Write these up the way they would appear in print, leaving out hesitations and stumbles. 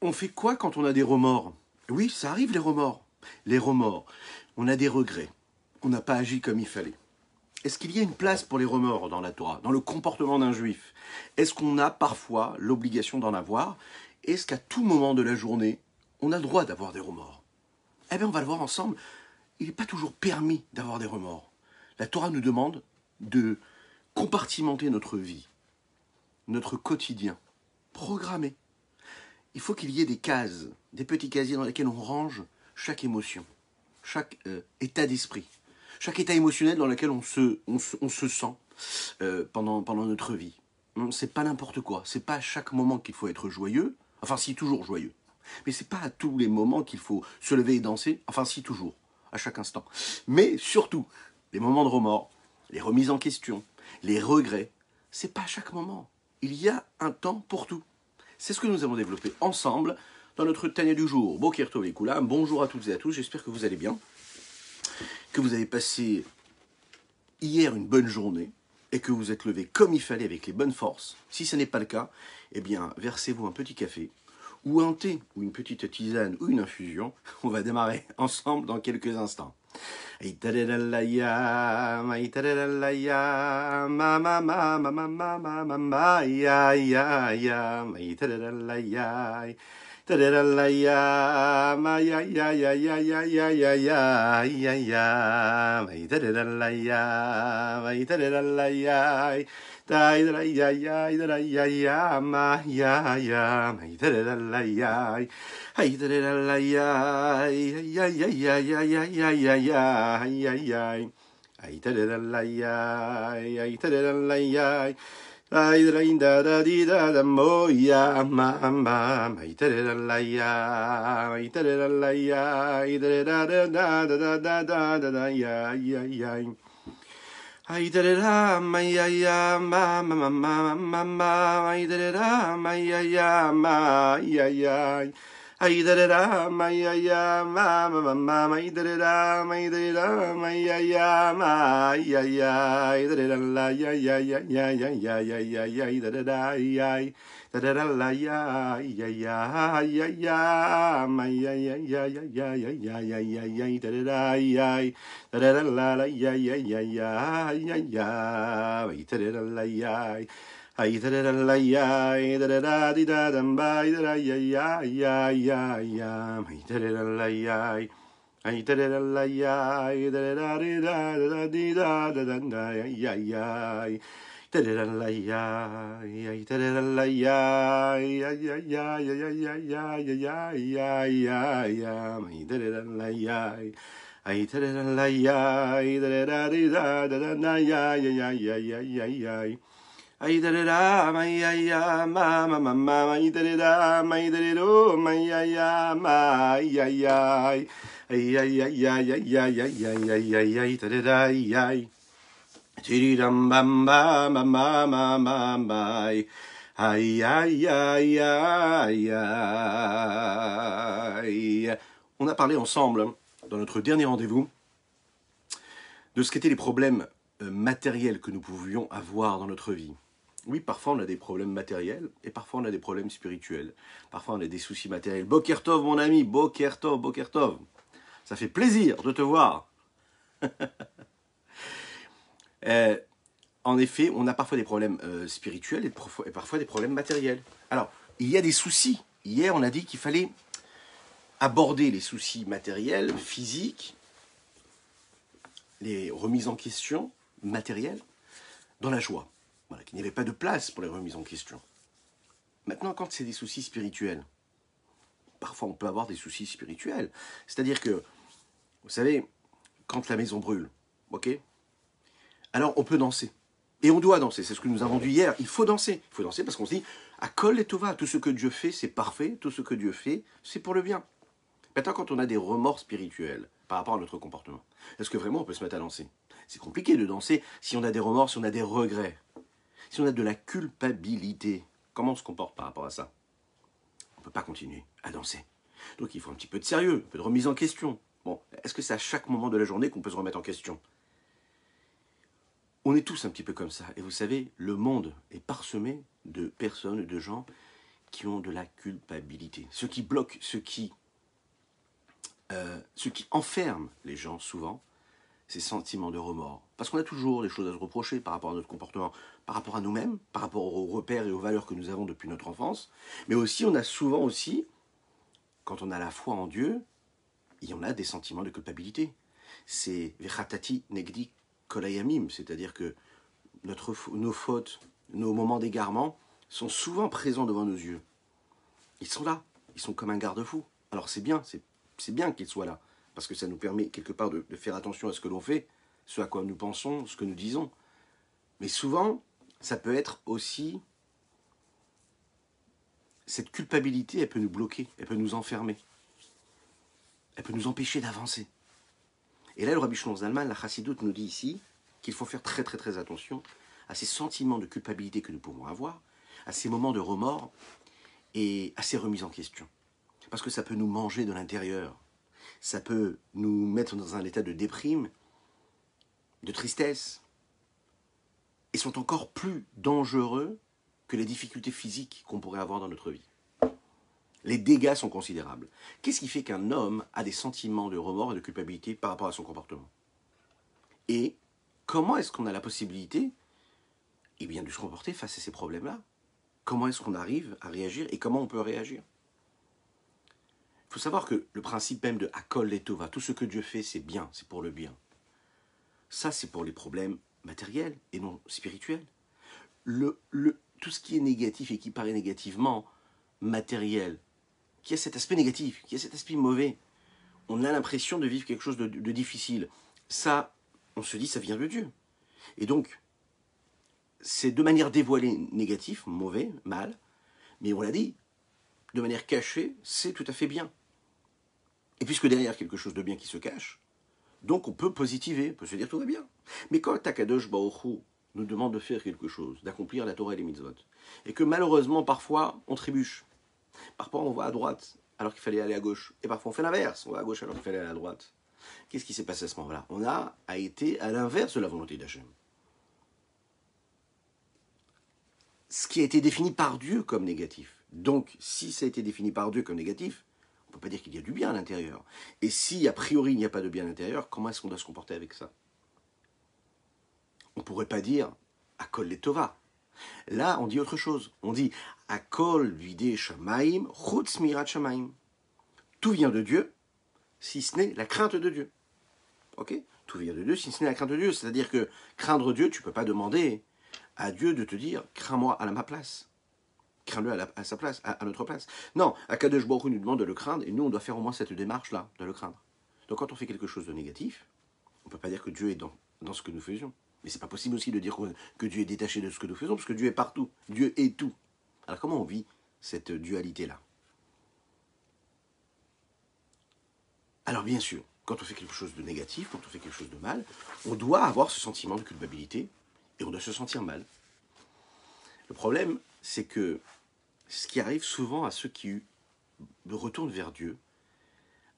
On fait quoi quand on a des remords? Oui, ça arrive les remords. Les remords, on a des regrets. On n'a pas agi comme il fallait. Est-ce qu'il y a une place pour les remords dans la Torah, dans le comportement d'un juif? Est-ce qu'on a parfois l'obligation d'en avoir? Est-ce qu'à tout moment de la journée, on a le droit d'avoir des remords? Eh bien, on va le voir ensemble. Il n'est pas toujours permis d'avoir des remords. La Torah nous demande de compartimenter notre vie, notre quotidien, programmer. Il faut qu'il y ait des cases, des petits casiers dans lesquels on range chaque émotion, chaque état d'esprit, chaque état émotionnel dans lequel on se sent pendant notre vie. C'est pas n'importe quoi, c'est pas à chaque moment qu'il faut être joyeux, enfin si toujours joyeux, mais c'est pas à tous les moments qu'il faut se lever et danser, enfin si toujours, à chaque instant. Mais surtout, les moments de remords, les remises en question, les regrets, c'est pas à chaque moment. Il y a un temps pour tout. C'est ce que nous avons développé ensemble dans notre Tanya du jour. Boker Tov les Koulam, bonjour à toutes et à tous, j'espère que vous allez bien, que vous avez passé hier une bonne journée et que vous êtes levé comme il fallait avec les bonnes forces. Si ce n'est pas le cas, eh bien versez-vous un petit café ou un thé ou une petite tisane ou une infusion. On va démarrer ensemble dans quelques instants. On a parlé ensemble, dans notre dernier rendez-vous, de ce qu'étaient les problèmes matériels que nous pouvions avoir dans notre vie. Oui, parfois on a des problèmes matériels et parfois on a des problèmes spirituels. Parfois on a des soucis matériels. Boker Tov, mon ami, Boker Tov, Boker Tov. Ça fait plaisir de te voir. En effet, on a parfois des problèmes spirituels et parfois des problèmes matériels. Alors, il y a des soucis. Hier, on a dit qu'il fallait aborder les soucis matériels, physiques, les remises en question matérielles, dans la joie. Voilà, qu'il n'y avait pas de place pour les remises en question. Maintenant, quand c'est des soucis spirituels, parfois on peut avoir des soucis spirituels. C'est-à-dire que, vous savez, quand la maison brûle, ok, alors on peut danser. Et on doit danser, c'est ce que nous avons dit hier. Il faut danser parce qu'on se dit, à Kol et Tova, tout ce que Dieu fait, c'est parfait. Tout ce que Dieu fait, c'est pour le bien. Maintenant, quand on a des remords spirituels par rapport à notre comportement, est-ce que vraiment on peut se mettre à danser? C'est compliqué de danser si on a des remords, si on a des regrets, si on a de la culpabilité. Comment on se comporte par rapport à ça? On ne peut pas continuer à danser. Donc il faut un petit peu de sérieux, un peu de remise en question. Bon, est-ce que c'est à chaque moment de la journée qu'on peut se remettre en question? On est tous un petit peu comme ça. Et vous savez, le monde est parsemé de personnes, de gens qui ont de la culpabilité. Ce qui bloque, ce qui enferme les gens souvent, ces sentiments de remords. Parce qu'on a toujours des choses à se reprocher par rapport à notre comportement, par rapport à nous-mêmes, par rapport aux repères et aux valeurs que nous avons depuis notre enfance. Mais aussi, on a souvent aussi, quand on a la foi en Dieu, il y en a des sentiments de culpabilité. C'est vechatati negdi kolayamim, c'est-à-dire que nos fautes, nos moments d'égarement sont souvent présents devant nos yeux. Ils sont là, ils sont comme un garde-fou. Alors c'est bien qu'ils soient là, parce que ça nous permet quelque part de faire attention à ce que l'on fait, ce à quoi nous pensons, ce que nous disons. Mais souvent, ça peut être aussi... Cette culpabilité, elle peut nous bloquer, elle peut nous enfermer. Elle peut nous empêcher d'avancer. Et là, le Rabbi Shlomo Zalman, la Chassidoute, nous dit ici qu'il faut faire très très très attention à ces sentiments de culpabilité que nous pouvons avoir, à ces moments de remords et à ces remises en question. Parce que ça peut nous manger de l'intérieur. Ça peut nous mettre dans un état de déprime, de tristesse, et sont encore plus dangereux que les difficultés physiques qu'on pourrait avoir dans notre vie. Les dégâts sont considérables. Qu'est-ce qui fait qu'un homme a des sentiments de remords et de culpabilité par rapport à son comportement? Et comment est-ce qu'on a la possibilité de se comporter face à ces problèmes-là? Comment est-ce qu'on arrive à réagir et comment on peut réagir? Il faut savoir que le principe même de Hakol Letova, tout ce que Dieu fait, c'est bien, c'est pour le bien. Ça, c'est pour les problèmes matériels et non spirituels. Tout ce qui est négatif et qui paraît négativement matériel, qui a cet aspect négatif, qui a cet aspect mauvais, on a l'impression de vivre quelque chose de difficile. Ça, on se dit, ça vient de Dieu. Et donc, c'est de manière dévoilée négatif, mauvais, mal, mais on l'a dit, de manière cachée, c'est tout à fait bien. Et puisque derrière quelque chose de bien qui se cache, donc on peut positiver, on peut se dire tout va bien. Mais quand Akadosh Baruch Hu nous demande de faire quelque chose, d'accomplir la Torah et les mitzvot, et que malheureusement parfois on trébuche, parfois on va à droite alors qu'il fallait aller à gauche, et parfois on fait l'inverse, on va à gauche alors qu'il fallait aller à droite. Qu'est-ce qui s'est passé à ce moment-là? On a été à l'inverse de la volonté d'Hachem. Ce qui a été défini par Dieu comme négatif. Donc, si ça a été défini par Dieu comme négatif, on ne peut pas dire qu'il y a du bien à l'intérieur. Et si, a priori, il n'y a pas de bien à l'intérieur, comment est-ce qu'on doit se comporter avec ça? On ne pourrait pas dire « Akol letova ». Là, on dit autre chose. On dit « Akol vide shamaim, chutz mirat shamaim ». Tout vient de Dieu, si ce n'est la crainte de Dieu. Ok? Tout vient de Dieu, si ce n'est la crainte de Dieu. C'est-à-dire que craindre Dieu, tu ne peux pas demander à Dieu de te dire « Crains-moi à ma place ». Crains-le à sa place, à notre place. Non, Akadosh Baruch Hu nous demande de le craindre, et nous, on doit faire au moins cette démarche-là, de le craindre. Donc quand on fait quelque chose de négatif, on ne peut pas dire que Dieu est dans ce que nous faisions. Mais c'est pas possible aussi de dire que Dieu est détaché de ce que nous faisons, parce que Dieu est partout. Dieu est tout. Alors comment on vit cette dualité-là? Alors bien sûr, quand on fait quelque chose de négatif, quand on fait quelque chose de mal, on doit avoir ce sentiment de culpabilité, et on doit se sentir mal. Le problème, c'est que ce qui arrive souvent à ceux qui retournent vers Dieu,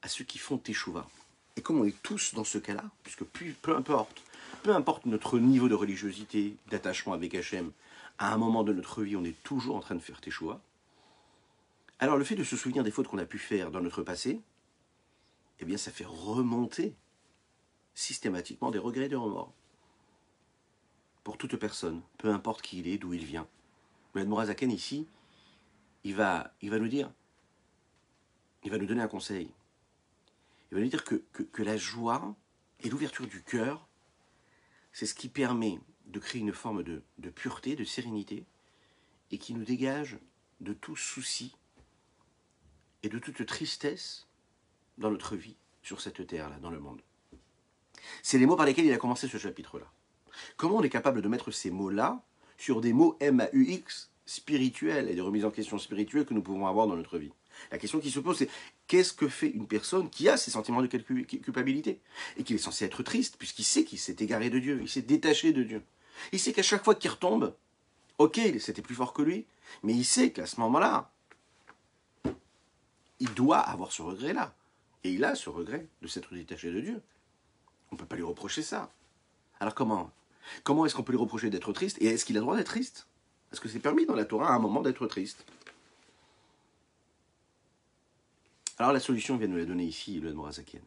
à ceux qui font teshuva, et comme on est tous dans ce cas-là, puisque peu importe notre niveau de religiosité, d'attachement avec Hachem, à un moment de notre vie, on est toujours en train de faire teshuva. Alors le fait de se souvenir des fautes qu'on a pu faire dans notre passé, eh bien ça fait remonter systématiquement des regrets et des remords. Pour toute personne, peu importe qui il est, d'où il vient. L'Admor HaZaken ici, il va nous dire, il va nous donner un conseil. Il va nous dire que la joie et l'ouverture du cœur, c'est ce qui permet de créer une forme de pureté, de sérénité, et qui nous dégage de tout souci et de toute tristesse dans notre vie, sur cette terre-là, dans le monde. C'est les mots par lesquels il a commencé ce chapitre-là. Comment on est capable de mettre ces mots-là sur des mots M-A-U-X spirituels et des remises en question spirituelles que nous pouvons avoir dans notre vie? La question qui se pose, c'est qu'est-ce que fait une personne qui a ces sentiments de culpabilité et qui est censé être triste, puisqu'il sait qu'il s'est égaré de Dieu, il s'est détaché de Dieu. Il sait qu'à chaque fois qu'il retombe, ok, c'était plus fort que lui, mais il sait qu'à ce moment-là, il doit avoir ce regret-là. Et il a ce regret de s'être détaché de Dieu. On ne peut pas lui reprocher ça. Alors comment est-ce qu'on peut lui reprocher d'être triste? Et est-ce qu'il a le droit d'être triste? Est-ce que c'est permis dans la Torah à un moment d'être triste? Alors la solution vient de nous la donner ici, le Admorazaken.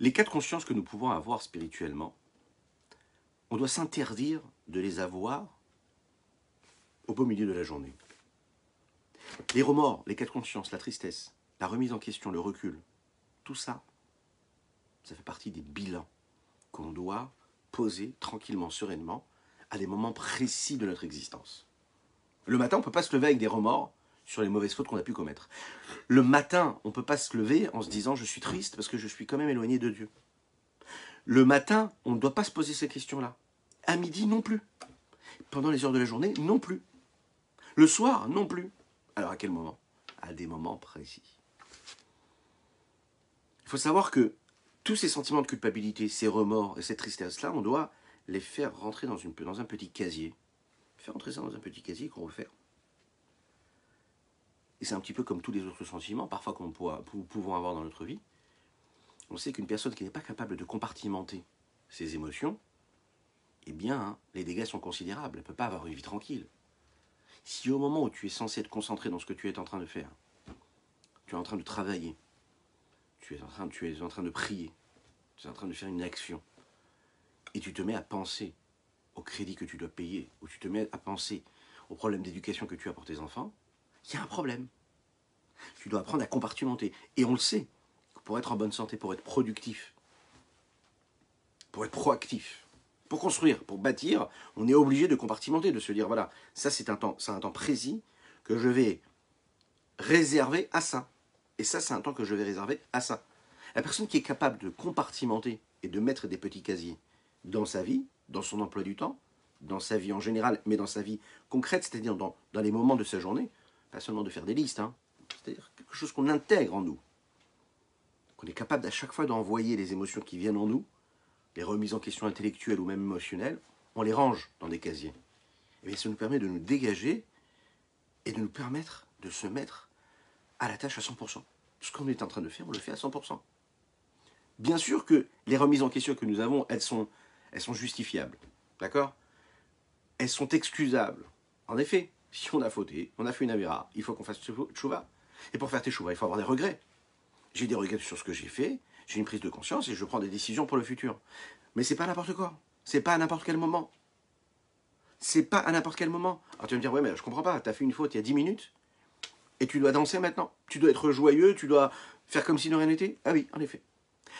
Les quatre consciences que nous pouvons avoir spirituellement, on doit s'interdire de les avoir au beau milieu de la journée. Les remords, les quatre consciences, la tristesse, la remise en question, le recul, tout ça, ça fait partie des bilans qu'on doit poser tranquillement, sereinement, à des moments précis de notre existence. Le matin, on ne peut pas se lever avec des remords sur les mauvaises fautes qu'on a pu commettre. Le matin, on ne peut pas se lever en se disant « je suis triste parce que je suis quand même éloigné de Dieu ». Le matin, on ne doit pas se poser ces questions-là. À midi, non plus. Pendant les heures de la journée, non plus. Le soir, non plus. Alors à quel moment? À des moments précis. Il faut savoir que tous ces sentiments de culpabilité, ces remords et cette tristesse-là, on doit les faire rentrer dans un petit casier. Faire rentrer ça dans un petit casier qu'on referme. Et c'est un petit peu comme tous les autres sentiments, parfois que nous pouvons avoir dans notre vie. On sait qu'une personne qui n'est pas capable de compartimenter ses émotions, eh bien, les dégâts sont considérables. Elle ne peut pas avoir une vie tranquille. Si au moment où tu es censé être concentré dans ce que tu es en train de faire, tu es en train de travailler, tu es en train de prier, tu es en train de faire une action, et tu te mets à penser au crédit que tu dois payer, ou tu te mets à penser au problème d'éducation que tu as pour tes enfants, il y a un problème. Tu dois apprendre à compartimenter. Et on le sait, pour être en bonne santé, pour être productif, pour être proactif, pour construire, pour bâtir, on est obligé de compartimenter, de se dire, voilà, ça c'est un temps précis que je vais réserver à ça. Et ça, c'est un temps que je vais réserver à ça. La personne qui est capable de compartimenter et de mettre des petits casiers dans sa vie, dans son emploi du temps, dans sa vie en général, mais dans sa vie concrète, c'est-à-dire dans les moments de sa journée, pas seulement de faire des listes, hein, c'est-à-dire quelque chose qu'on intègre en nous, qu'on est capable à chaque fois d'envoyer les émotions qui viennent en nous, les remises en question intellectuelles ou même émotionnelles, on les range dans des casiers. Et bien, ça nous permet de nous dégager et de nous permettre de se mettre à la tâche à 100%. Ce qu'on est en train de faire, on le fait à 100%. Bien sûr que les remises en question que nous avons, elles sont justifiables. D'accord? Elles sont excusables. En effet, si on a fauté, on a fait une avéra, il faut qu'on fasse tchouva. Et pour faire tchouva, il faut avoir des regrets. J'ai des regrets sur ce que j'ai fait, j'ai une prise de conscience et je prends des décisions pour le futur. Mais c'est pas n'importe quoi. C'est pas à n'importe quel moment. C'est pas à n'importe quel moment. Alors tu vas me dire, ouais, mais je comprends pas, t'as fait une faute il y a 10 minutes et tu dois danser maintenant. Tu dois être joyeux, tu dois faire comme si de rien n'était. Ah oui, en effet.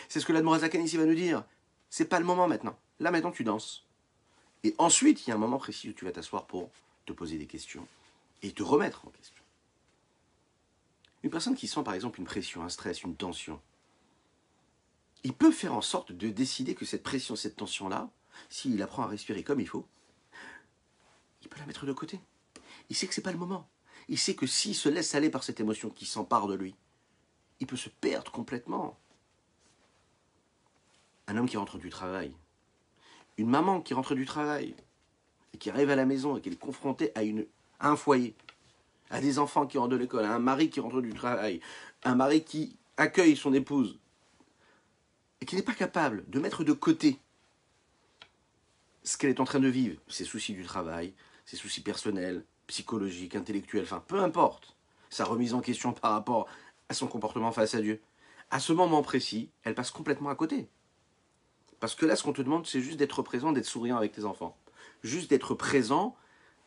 C'est ce que l'Admorazaken ici va nous dire. C'est pas le moment maintenant. Là maintenant tu danses. Et ensuite, il y a un moment précis où tu vas t'asseoir pour te poser des questions et te remettre en question. Une personne qui sent par exemple une pression, un stress, une tension, il peut faire en sorte de décider que cette pression, cette tension-là, s'il apprend à respirer comme il faut, il peut la mettre de côté. Il sait que ce n'est pas le moment. Il sait que s'il se laisse aller par cette émotion qui s'empare de lui, il peut se perdre complètement. Un homme qui rentre du travail, une maman qui rentre du travail et qui arrive à la maison et qui est confrontée à un foyer, à des enfants qui rentrent de l'école, à un mari qui rentre du travail, un mari qui accueille son épouse et qui n'est pas capable de mettre de côté ce qu'elle est en train de vivre, ses soucis du travail, ses soucis personnels, psychologiques, intellectuels, enfin peu importe, sa remise en question par rapport à son comportement face à Dieu. À ce moment précis, elle passe complètement à côté. Parce que là, ce qu'on te demande, c'est juste d'être présent, d'être souriant avec tes enfants. Juste d'être présent,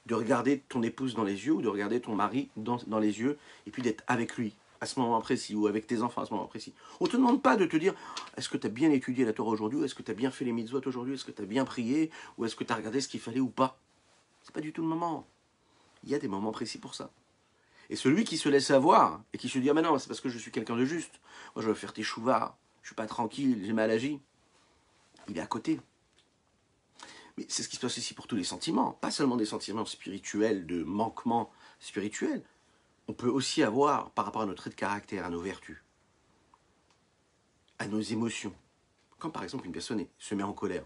de regarder ton épouse dans les yeux ou de regarder ton mari dans les yeux et puis d'être avec lui à ce moment précis ou avec tes enfants à ce moment précis. On ne te demande pas de te dire est-ce que tu as bien étudié la Torah aujourd'hui, ou est-ce que tu as bien fait les mitzvot aujourd'hui, est-ce que tu as bien prié, ou est-ce que tu as regardé ce qu'il fallait ou pas. C'est pas du tout le moment. Il y a des moments précis pour ça. Et celui qui se laisse avoir et qui se dit ah mais non, c'est parce que je suis quelqu'un de juste, moi je veux faire tes chouvas, je suis pas tranquille, j'ai mal agi, il est à côté. Mais c'est ce qui se passe aussi pour tous les sentiments, pas seulement des sentiments spirituels, de manquement spirituel. On peut aussi avoir, par rapport à notre trait de caractère, à nos vertus, à nos émotions. Quand par exemple une personne se met en colère,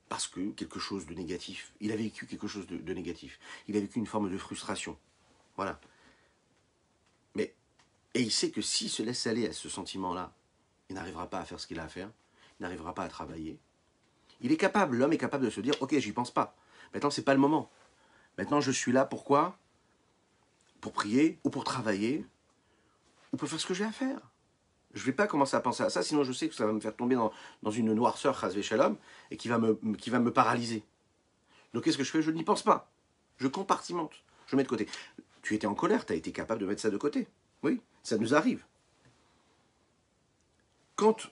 parce que quelque chose de négatif, il a vécu quelque chose de négatif, il a vécu une forme de frustration, voilà. Et il sait que s'il se laisse aller à ce sentiment-là, il n'arrivera pas à faire ce qu'il a à faire, il n'arrivera pas à travailler. Il est capable, l'homme est capable de se dire, ok, j'y pense pas, maintenant c'est pas le moment. Maintenant je suis là, pourquoi ? Pour prier, ou pour travailler, ou pour faire ce que j'ai à faire. Je ne vais pas commencer à penser à ça, sinon je sais que ça va me faire tomber dans une noirceur, chas shalom, et qui va me paralyser. Donc qu'est-ce que je fais? Je n'y pense pas. Je compartimente. Je mets de côté. Tu étais en colère, tu as été capable de mettre ça de côté. Oui, ça nous arrive. Quand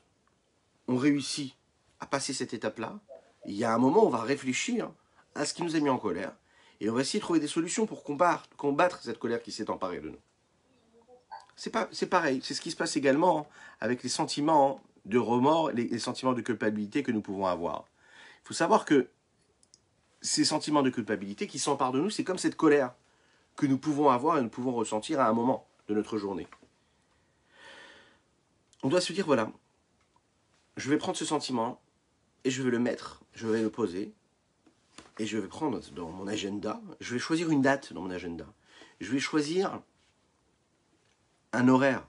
on réussit à passer cette étape-là, il y a un moment où on va réfléchir à ce qui nous a mis en colère, et on va essayer de trouver des solutions pour combattre cette colère qui s'est emparée de nous. C'est pareil, c'est ce qui se passe également avec les sentiments de remords, les sentiments de culpabilité que nous pouvons avoir. Il faut savoir que ces sentiments de culpabilité qui s'emparent de nous, c'est comme cette colère que nous pouvons avoir et nous pouvons ressentir à un moment de notre journée. On doit se dire, voilà, je vais prendre ce sentiment et je vais le mettre, je vais le poser et je vais prendre dans mon agenda, je vais choisir une date dans mon agenda. Je vais choisir un horaire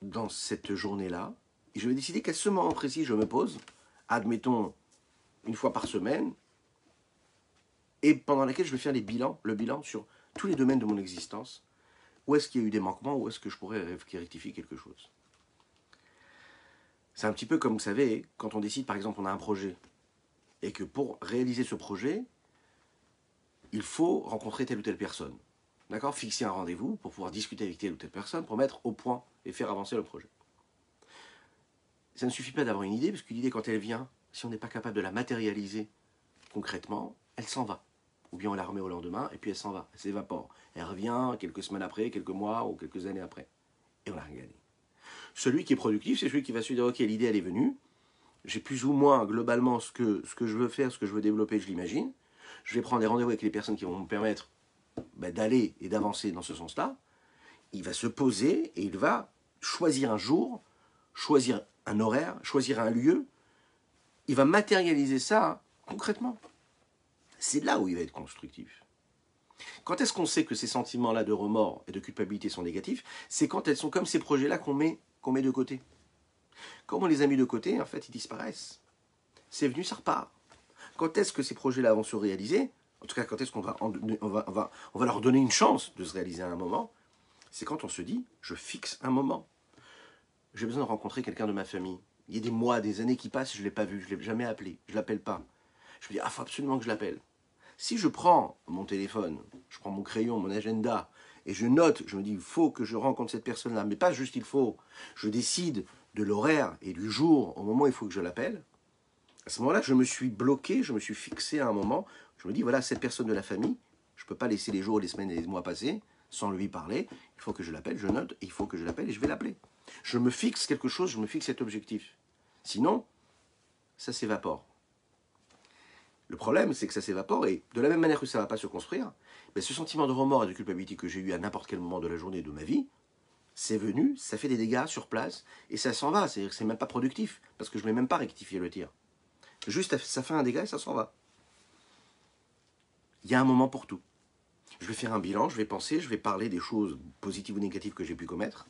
dans cette journée-là, et je vais décider qu'à ce moment précis, je me pose, admettons, une fois par semaine, et pendant laquelle je vais faire le bilan sur tous les domaines de mon existence, où est-ce qu'il y a eu des manquements, où est-ce que je pourrais rectifier quelque chose. C'est un petit peu comme, vous savez, quand on décide, par exemple, on a un projet, et que pour réaliser ce projet, il faut rencontrer telle ou telle personne. D'accord? Fixer un rendez-vous pour pouvoir discuter avec telle ou telle personne, pour mettre au point et faire avancer le projet. Ça ne suffit pas d'avoir une idée, parce qu'une idée, quand elle vient, si on n'est pas capable de la matérialiser concrètement, elle s'en va. Ou bien on la remet au lendemain, et puis elle s'en va, elle s'évapore. Elle revient quelques semaines après, quelques mois, ou quelques années après. Et on n'a rien gagné. Celui qui est productif, c'est celui qui va se dire, ok, l'idée, elle est venue, j'ai plus ou moins, globalement, ce que je veux faire, ce que je veux développer, je l'imagine. Je vais prendre des rendez-vous avec les personnes qui vont me permettre d'aller et d'avancer dans ce sens-là. Il va se poser et il va choisir un jour, choisir un horaire, choisir un lieu. Il va matérialiser ça concrètement. C'est là où il va être constructif. Quand est-ce qu'on sait que ces sentiments-là de remords et de culpabilité sont négatifs? C'est quand elles sont comme ces projets-là qu'on met de côté. Quand on les a mis de côté, en fait, ils disparaissent. C'est venu, ça repart. Quand est-ce que ces projets-là vont se réaliser? En tout cas, quand est-ce qu'on va, on va leur donner une chance de se réaliser à un moment? C'est quand on se dit, je fixe un moment. J'ai besoin de rencontrer quelqu'un de ma famille. Il y a des mois, des années qui passent, je ne l'ai pas vu, je ne l'ai jamais appelé, je ne l'appelle pas. Je me dis, ah, il faut absolument que je l'appelle. Si je prends mon téléphone, je prends mon crayon, mon agenda, et je note, je me dis, il faut que je rencontre cette personne-là, mais pas juste il faut, je décide de l'horaire et du jour au moment où il faut que je l'appelle, à ce moment-là, je me suis bloqué, je me suis fixé à un moment, je me dis, voilà, cette personne de la famille, je ne peux pas laisser les jours, les semaines et les mois passer sans lui parler, il faut que je l'appelle, je note, il faut que je l'appelle et je vais l'appeler. Je me fixe quelque chose, je me fixe cet objectif. Sinon, ça s'évapore. Le problème, c'est que ça s'évapore, et de la même manière que ça ne va pas se construire, mais ce sentiment de remords et de culpabilité que j'ai eu à n'importe quel moment de la journée de ma vie, c'est venu, ça fait des dégâts sur place, et ça s'en va, c'est même pas productif, parce que je ne vais même pas rectifier le tir. Juste, ça fait un dégât et ça s'en va. Il y a un moment pour tout. Je vais faire un bilan, je vais penser, je vais parler des choses positives ou négatives que j'ai pu commettre,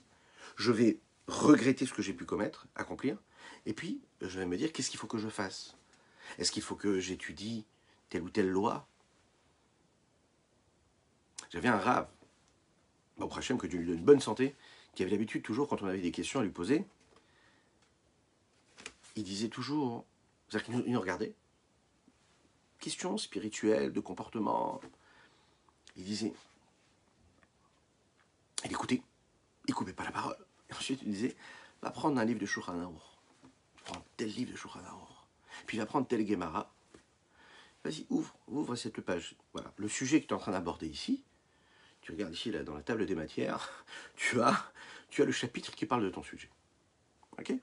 je vais regretter ce que j'ai pu commettre, accomplir, et puis je vais me dire, qu'est-ce qu'il faut que je fasse? Est-ce qu'il faut que j'étudie telle ou telle loi? J'avais un rave, au Prachem, que Dieu lui donne une bonne santé, qui avait l'habitude toujours, quand on avait des questions à lui poser, il disait toujours, c'est-à-dire qu'il nous regardait, questions spirituelles, de comportement, il disait, il écoutait, il coupait pas la parole. Et ensuite il disait, va prendre un livre de Shulchan Aruch, prends tel livre de Shulchan Aruch, puis va prendre tel Gemara, vas-y, ouvre cette page. Voilà, le sujet que tu es en train d'aborder ici, tu regardes ici, là, dans la table des matières, tu as le chapitre qui parle de ton sujet. Ok?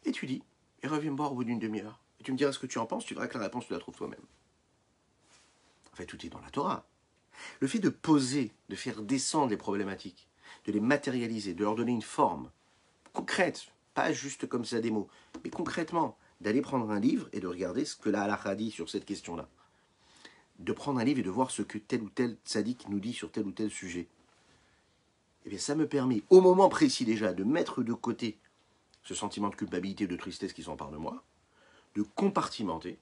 Étudie, et reviens me voir au bout d'une demi-heure. Et tu me diras ce que tu en penses, tu verras que la réponse, tu la trouves toi-même. En fait, tout est dans la Torah. Le fait de poser, de faire descendre les problématiques, de les matérialiser, de leur donner une forme concrète, pas juste comme ça des mots, mais concrètement, d'aller prendre un livre et de regarder ce que la halakha dit sur cette question-là. De prendre un livre et de voir ce que tel ou tel tzaddik nous dit sur tel ou tel sujet. Eh bien, ça me permet, au moment précis déjà, de mettre de côté ce sentiment de culpabilité, de tristesse qui s'empare de moi, de compartimenter.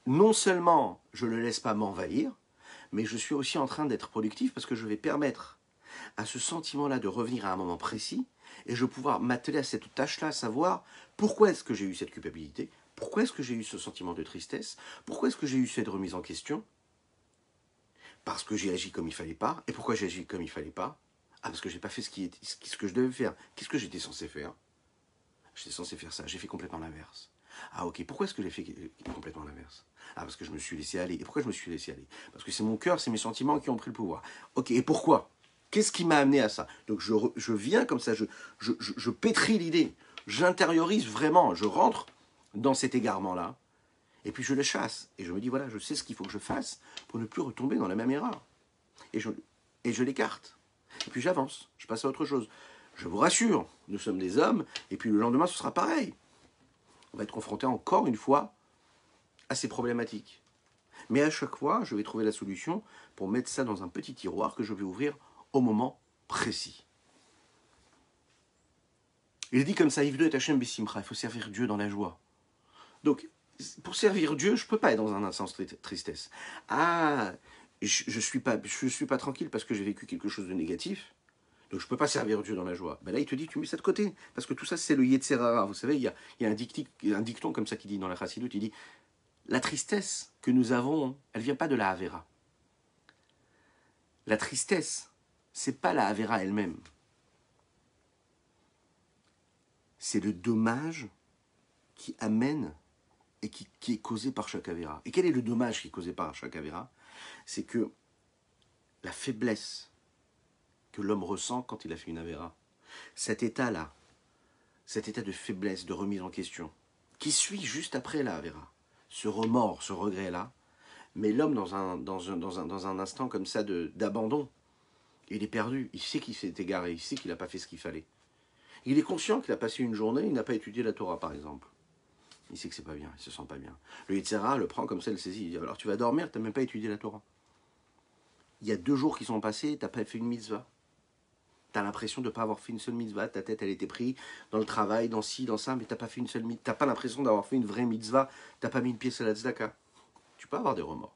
Non seulement je ne le laisse pas m'envahir, mais je suis aussi en train d'être productif parce que je vais permettre à ce sentiment-là de revenir à un moment précis, et je vais pouvoir m'atteler à cette tâche-là, savoir pourquoi est-ce que j'ai eu cette culpabilité, pourquoi est-ce que j'ai eu ce sentiment de tristesse, pourquoi est-ce que j'ai eu cette remise en question, parce que j'ai agi comme il fallait pas, et pourquoi j'ai agi comme il fallait pas. Ah, parce que j'ai pas fait ce que je devais faire. Qu'est-ce que j'étais censé faire? J'étais censé faire ça, j'ai fait complètement l'inverse. Ah ok, pourquoi est-ce que j'ai fait complètement l'inverse? Ah, parce que je me suis laissé aller. Et pourquoi je me suis laissé aller? Parce que c'est mon cœur, c'est mes sentiments qui ont pris le pouvoir. Ok, et pourquoi? Qu'est-ce qui m'a amené à ça? Donc je viens comme ça, je pétris l'idée, j'intériorise vraiment, je rentre dans cet égarement-là, et puis je le chasse. Et je me dis, voilà, je sais ce qu'il faut que je fasse pour ne plus retomber dans la même erreur. Et je l'écarte. Et puis j'avance, je passe à autre chose. Je vous rassure, nous sommes des hommes, et puis le lendemain ce sera pareil. On va être confronté encore une fois à ces problématiques. Mais à chaque fois, je vais trouver la solution pour mettre ça dans un petit tiroir que je vais ouvrir au moment précis. Il dit comme ça, Yvdo et Hachem Bessimcha, il faut servir Dieu dans la joie. Donc, pour servir Dieu, je ne peux pas être dans un instant de tristesse. Ah, je ne suis pas tranquille parce que j'ai vécu quelque chose de négatif. Donc je ne peux pas servir Dieu dans la joie. Ben là, il te dit, tu mets ça de côté. Parce que tout ça, c'est le Yetzerara. Vous savez, il y a un dicton comme ça qui dit dans la Chassidoute, il dit, la tristesse que nous avons, elle ne vient pas de la Havera. La tristesse, c'est pas la Havera elle-même. C'est le dommage qui amène et qui est causé par chaque Havera. Et quel est le dommage qui est causé par chaque Havera? C'est que la faiblesse que l'homme ressent quand il a fait une Havera, cet état-là, cet état de faiblesse, de remise en question, qui suit juste après la Havera, ce remords, ce regret-là, mais l'homme dans un instant comme ça d'abandon, il est perdu, il sait qu'il s'est égaré, il sait qu'il n'a pas fait ce qu'il fallait. Il est conscient qu'il a passé une journée, il n'a pas étudié la Torah par exemple. Il sait que c'est pas bien, il se sent pas bien. Le Yetzirah le prend comme ça, il le saisit, il dit alors tu vas dormir, tu n'as même pas étudié la Torah. Il y a 2 jours qui sont passés, tu n'as pas fait une mitzvah. Tu as l'impression de ne pas avoir fait une seule mitzvah, ta tête elle était prise dans le travail, dans ci, dans ça, mais tu n'as pas fait une seule mitzvah, tu n'as pas l'impression d'avoir fait une vraie mitzvah, tu n'as pas mis une pièce à la tzedaka. Tu peux avoir des remords.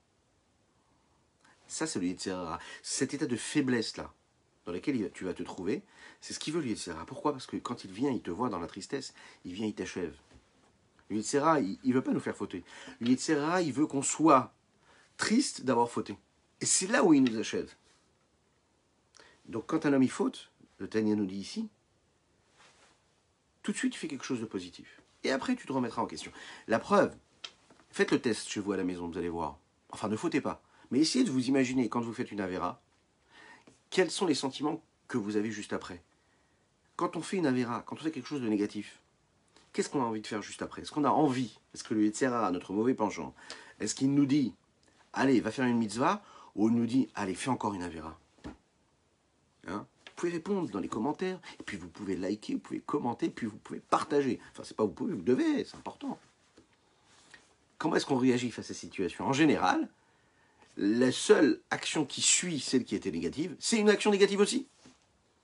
Ça c'est le Yetzirah. Cet état de faiblesse là, dans lequel tu vas te trouver, c'est ce qu'il veut le Yetzirah. Pourquoi? Parce que quand il vient, il te voit dans la tristesse, il vient, il t'achève. Le Yetzirah, il ne veut pas nous faire fauter. Le Yetzirah, il veut qu'on soit triste d'avoir fauté. Et c'est là où il nous achève. Donc quand un homme il faute, le Tanya nous dit ici, tout de suite tu fais quelque chose de positif. Et après tu te remettras en question. La preuve, faites le test chez vous à la maison, vous allez voir. Enfin, ne fautez pas. Mais essayez de vous imaginer, quand vous faites une Avera, quels sont les sentiments que vous avez juste après. Quand on fait une Avera, quand on fait quelque chose de négatif, qu'est-ce qu'on a envie de faire juste après? Est-ce qu'on a envie? Est-ce que le Yetzirah, notre mauvais penchant, est-ce qu'il nous dit, allez, va faire une mitzvah, ou il nous dit, allez, fais encore une Avera? Hein? Vous pouvez répondre dans les commentaires, et puis vous pouvez liker, vous pouvez commenter, puis vous pouvez partager. Enfin, c'est pas vous pouvez, vous devez, c'est important. Comment est-ce qu'on réagit face à cette situation? En général, la seule action qui suit celle qui était négative, c'est une action négative aussi.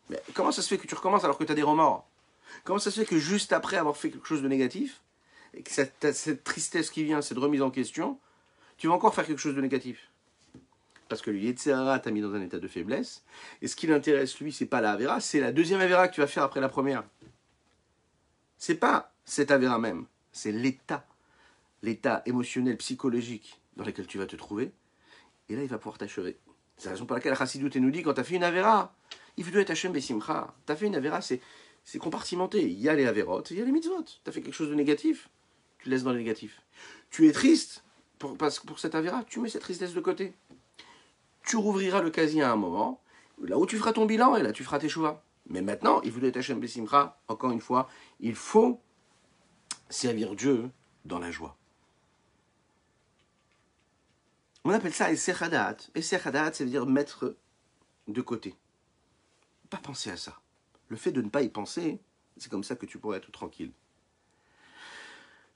Mais comment ça se fait que tu recommences alors que tu as des remords? Comment ça se fait que juste après avoir fait quelque chose de négatif, et que cette tristesse qui vient, cette remise en question, tu vas encore faire quelque chose de négatif? Parce que le Yetzirah t'a mis dans un état de faiblesse, et ce qui l'intéresse, lui, c'est pas la Avera, c'est la deuxième Avera que tu vas faire après la première. C'est pas cette Avera même, c'est l'état émotionnel, psychologique dans lequel tu vas te trouver, et là, il va pouvoir t'achever. C'est la raison pour laquelle la Chassidoute nous dit, quand tu as fait une Avera, il veut être Hachem Bessimcha. Tu as fait une Avera, c'est compartimenté. Il y a les Averot, il y a les mitzvot. Tu as fait quelque chose de négatif, tu le laisses dans le négatif. Tu es triste pour cette Avera, tu mets cette tristesse de côté. Tu rouvriras le casier à un moment, là où tu feras ton bilan, et là tu feras tes chouvas. Mais maintenant, il veut être Hachem Bessimcha, encore une fois, il faut servir Dieu dans la joie. On appelle ça Esser Hadat. Esser Hadat, ça veut dire mettre de côté. Pas penser à ça. Le fait de ne pas y penser, c'est comme ça que tu pourrais être tranquille.